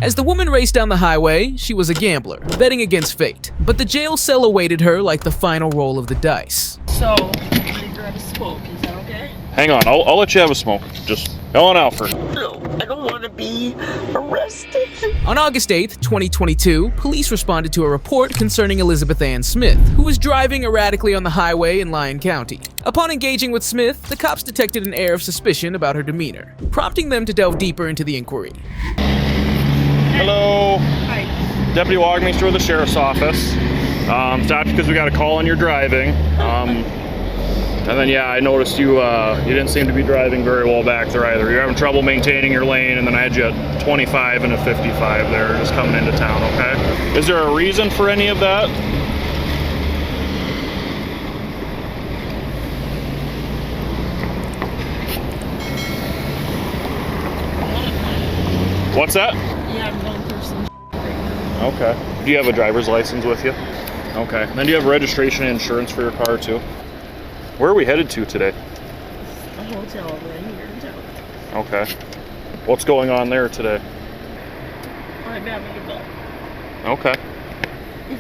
As the woman raced down the highway, she was a gambler, betting against fate. But the jail cell awaited her like the final roll of the dice. So, I'm gonna grab a smoke. Is that okay? Hang on, I'll let you have a smoke. Just go on out first. No, I don't want to be arrested. On August 8th, 2022, police responded to a report concerning Elizabeth Ann Smith, who was driving erratically on the highway in Lyon County. Upon engaging with Smith, the cops detected an air of suspicion about her demeanor, prompting them to delve deeper into the inquiry. Hello. Hi. Deputy Wagmeister with the Sheriff's Office. Stopped because we got a call on your driving. And then, yeah, I noticed you didn't seem to be driving very well back there either. You're having trouble maintaining your lane, and then I had you at 25 and a 55 there, just coming into town, okay? Is there a reason for any of that? What's that? Yeah, I'm going through some Okay. Do you have a driver's license with you? Okay. Then do you have registration and insurance for your car too? Where are we headed to today? a hotel right here in town. Okay. What's going on there today? I'm having a ball. Okay. You're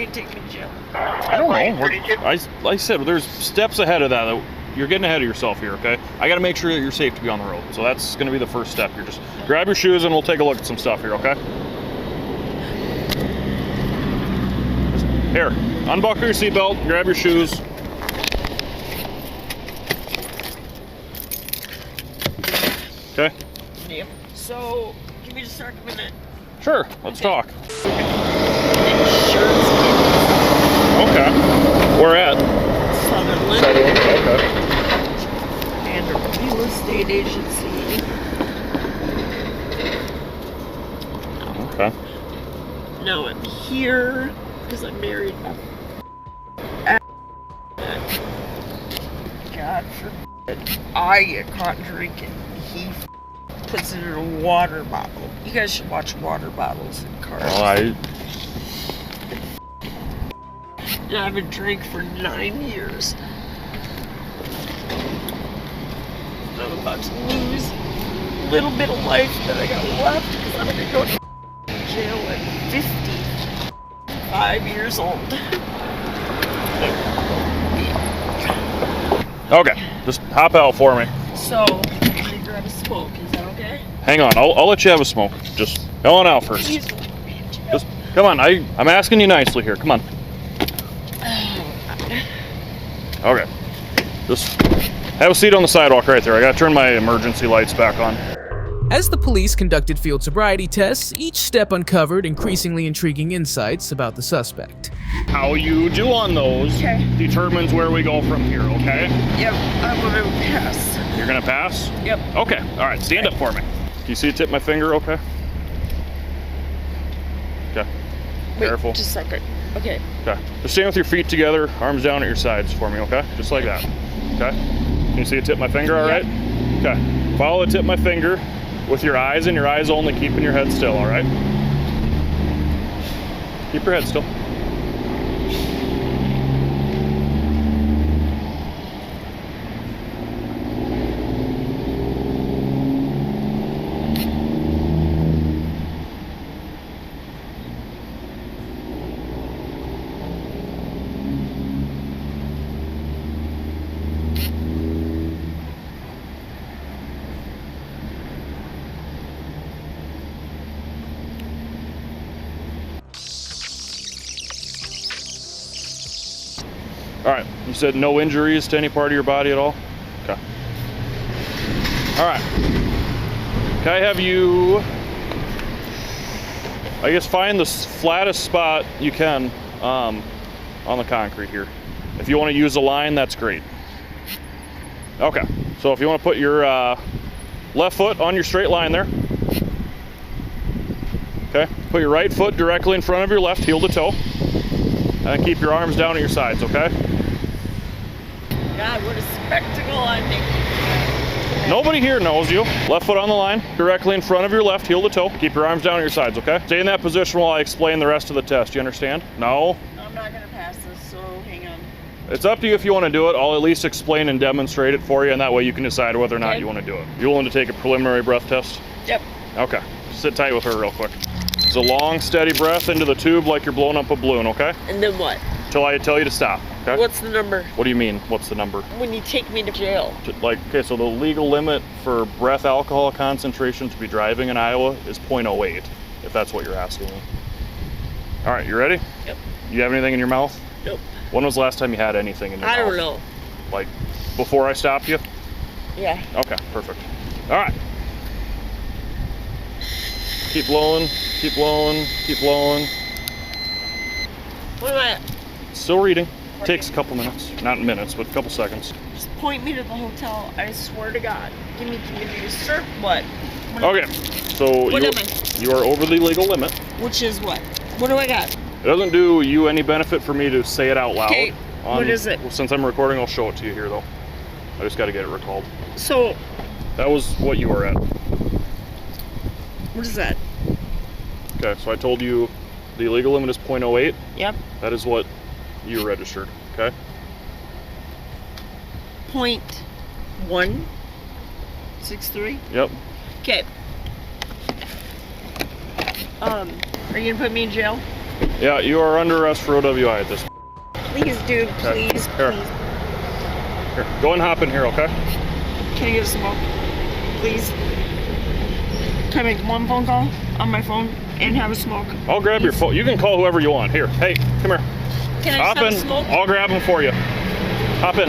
gonna take me to jail. I don't know. Like I said, there's steps ahead of that. You're getting ahead of yourself here, okay? I gotta make sure that you're safe to be on the road. So that's gonna be the first step. You're just grab your shoes and we'll take a look at some stuff here, okay? Here, unbuckle your seatbelt, grab your shoes. Okay? Yep. So, give me just a minute. Sure, let's talk. Insurance. Okay. Where at? Sutherland. Okay. And a real estate agency. Okay. Now I'm here because I'm married. God forbid I get caught drinking. He puts it in a water bottle. You guys should watch water bottles in cars. Well, I haven't drank for 9 years. I'm about to lose a little bit of life that I got left because I'm gonna go to jail at 55 years old. Okay, just hop out for me. So, I'm gonna grab a smoke. Is that okay? Hang on, I'll let you have a smoke. Just go on out first. Please. Just come on. I'm asking you nicely here. Come on. Okay. Just have a seat on the sidewalk right there. I gotta turn my emergency lights back on. As the police conducted field sobriety tests, each step uncovered increasingly intriguing insights about the suspect. How you do on those determines where we go from here, okay? Yep, I'm gonna pass. You're gonna pass? Yep. Okay, all right, stand up for me. Can you see it tip my finger, okay? Okay, Wait, careful. just a second. Okay. Okay, just stand with your feet together, arms down at your sides for me, okay? Just like that, okay? Can you see it tip my finger, all right? Okay, follow the tip of my finger with your eyes and your eyes only, keeping your head still, all right? Keep your head still. All right, you said no injuries to any part of your body at all? Okay. All right. Can I have you I guess find the flattest spot you can on the concrete here. If you want to use a line, that's great. Okay, so if you want to put your left foot on your straight line there. Okay, put your right foot directly in front of your left, heel to toe. And then keep your arms down at your sides, okay? God, what a spectacle I'm making. Nobody here knows you. Left foot on the line, directly in front of your left, heel to toe. Keep your arms down at your sides, okay? Stay in that position while I explain the rest of the test. You understand? No? I'm not gonna pass this, so hang on. It's up to you if you want to do it. I'll at least explain and demonstrate it for you, and that way you can decide whether or not you want to do it. You willing to take a preliminary breath test? Yep. Okay. Sit tight with her real quick. It's a long, steady breath into the tube like you're blowing up a balloon, okay? And then what? Till I tell you to stop, okay? What's the number? What do you mean, what's the number? When you take me to jail. Like, okay, so the legal limit for breath alcohol concentration to be driving in Iowa is 0.08, if that's what you're asking me. All right, you ready? Yep. You have anything in your mouth? Nope. When was the last time you had anything in your mouth? I don't know. Like, before I stopped you? Yeah. Okay, perfect. All right. Keep blowing, keep blowing, keep blowing. What am I at? Still reading. Takes a couple minutes. Not minutes, but a couple seconds. Just point me to the hotel. I swear to God. Give me a surf. What? Okay, so you are over the legal limit. Which is what? What do I got? It doesn't do you any benefit for me to say it out loud. Okay, what is it? Well, since I'm recording, I'll show it to you here, though. I just got to get it recalled. So... That was what you were at. What is that? Okay, so I told you the legal limit is 0.08. Yep. That is what you registered, okay? 0.163? Yep. Okay. Are you gonna put me in jail? Yeah, you are under arrest for OWI at this. Please, dude, please, Here. please. Here, go and hop in here, okay? Can I get a smoke? Please. Can I make one phone call on my phone and have a smoke? I'll grab your phone. You can call whoever you want. Here, hey, come here. Can I Hop just have in. a smoke? I'll grab them for you. Hop in.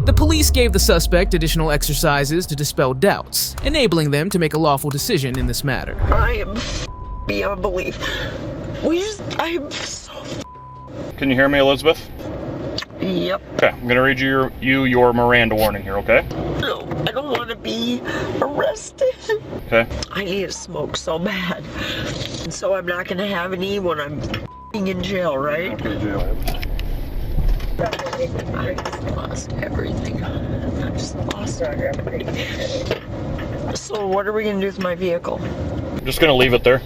The police gave the suspect additional exercises to dispel doubts, enabling them to make a lawful decision in this matter. I am beyond belief. I am so. Can you hear me, Elizabeth? Yep. Okay, I'm gonna read you your Miranda warning here, okay? No, I don't want to be arrested. Okay. I need a smoke so bad. And so I'm not gonna have any when I'm in jail, right? Okay, jail. I just lost everything. I just lost everything. So what are we gonna do with my vehicle? I'm just gonna leave it there.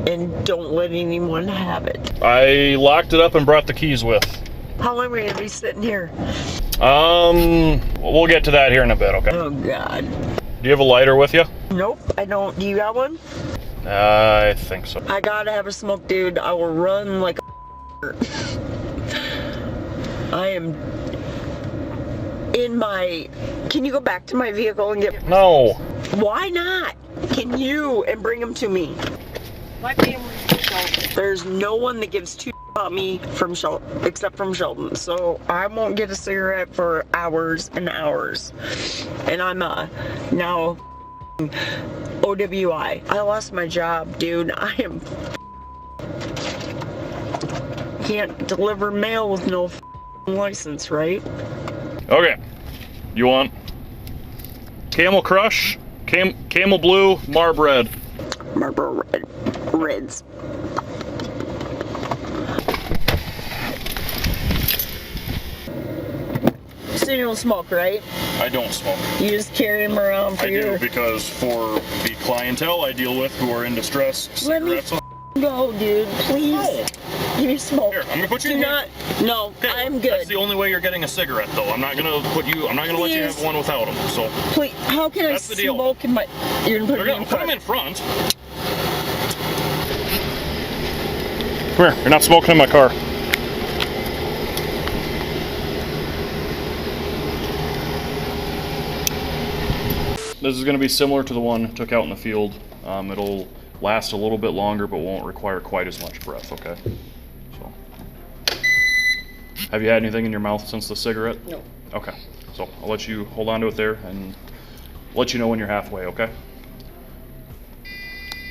And don't let anyone have it. I locked it up and brought the keys with. How long are we gonna be sitting here? We'll get to that here in a bit, okay? Oh God. Do you have a lighter with you? Nope, I don't. Do you got one? I think so. I gotta have a smoke, dude. I will run like a I am in my... Can you go back to my vehicle and get... No. Why not? Can you and bring them to me? My family's from Shelton. There's no one that gives two about me from Shelton, except from Shelton. So I won't get a cigarette for hours and hours. And I'm now OWI. I lost my job, dude. I am... Can't deliver mail with no license, right? Okay. You want Camel Crush, Camel Blue, Marb Red. Marlboro Red. Reds. So you don't smoke, right? I don't smoke. You just carry them around for I your... do because for the clientele I deal with who are in distress, Let me cigarettes... go, dude. Please. No. Give me smoke. Here, I'm gonna put you in here. No, okay, I'm good. That's the only way you're getting a cigarette, though. I'm not gonna let you have one without them. So. Please, how can That's I the deal. smoke in my... You're gonna put me in Put front. them in front. Come here. You're not smoking in my car. This is going to be similar to the one I took out in the field. It'll last a little bit longer, but won't require quite as much breath, okay? So, have you had anything in your mouth since the cigarette? No. Okay. So I'll let you hold on to it there and let you know when you're halfway, okay?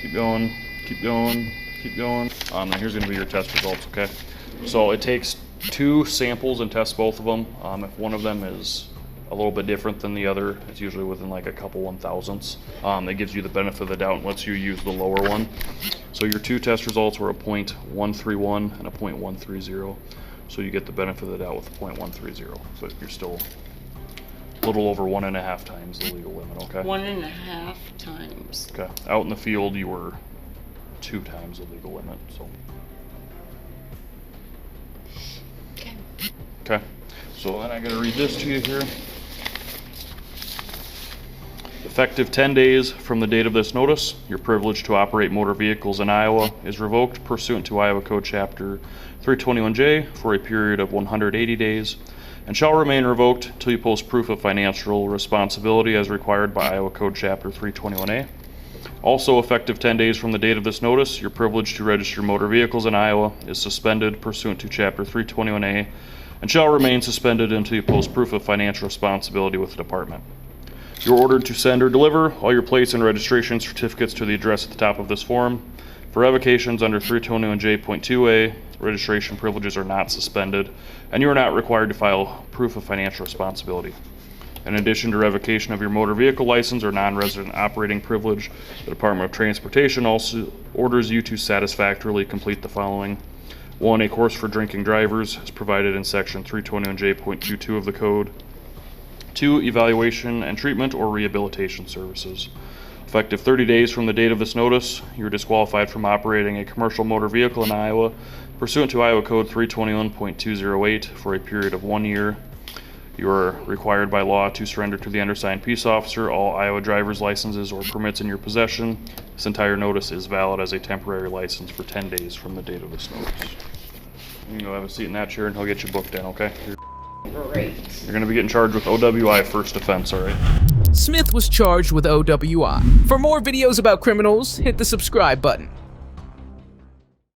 Keep going, keep going, keep going. And here's gonna be your test results, okay? So it takes 2 samples and tests both of them. If one of them is a little bit different than the other, it's usually within like a couple 1,000ths. It gives you the benefit of the doubt and lets you use the lower one. So your 2 test results were a .131 and a .130. So you get the benefit of the doubt with a .130. So you're still a little over 1.5 times the legal limit, okay? 1.5 times. Okay. Out in the field, you were 2 times the legal limit, so. Okay. Okay. So then I gotta read this to you here. Effective 10 days from the date of this notice, your privilege to operate motor vehicles in Iowa is revoked pursuant to Iowa Code Chapter 321J for a period of 180 days and shall remain revoked until you post proof of financial responsibility as required by Iowa Code Chapter 321A. Also effective 10 days from the date of this notice, your privilege to register motor vehicles in Iowa is suspended pursuant to Chapter 321A and shall remain suspended until you post proof of financial responsibility with the department. You're ordered to send or deliver all your plates and registration certificates to the address at the top of this form. For revocations under 321J.2a, registration privileges are not suspended, and you are not required to file proof of financial responsibility. In addition to revocation of your motor vehicle license or non-resident operating privilege, the Department of Transportation also orders you to satisfactorily complete the following. 1. A course for drinking drivers is provided in section 321J.22 of the code. 2. Evaluation and treatment or rehabilitation services. Effective 30 days from the date of this notice, you are disqualified from operating a commercial motor vehicle in Iowa pursuant to Iowa Code 321.208 for a period of 1 year. You are required by law to surrender to the undersigned peace officer all Iowa driver's licenses or permits in your possession. This entire notice is valid as a temporary license for 10 days from the date of this notice. You can go have a seat in that chair and he'll get you booked in, okay? Great. You're going to be getting charged with OWI first offense, all right? Smith was charged with OWI. For more videos about criminals, hit the subscribe button.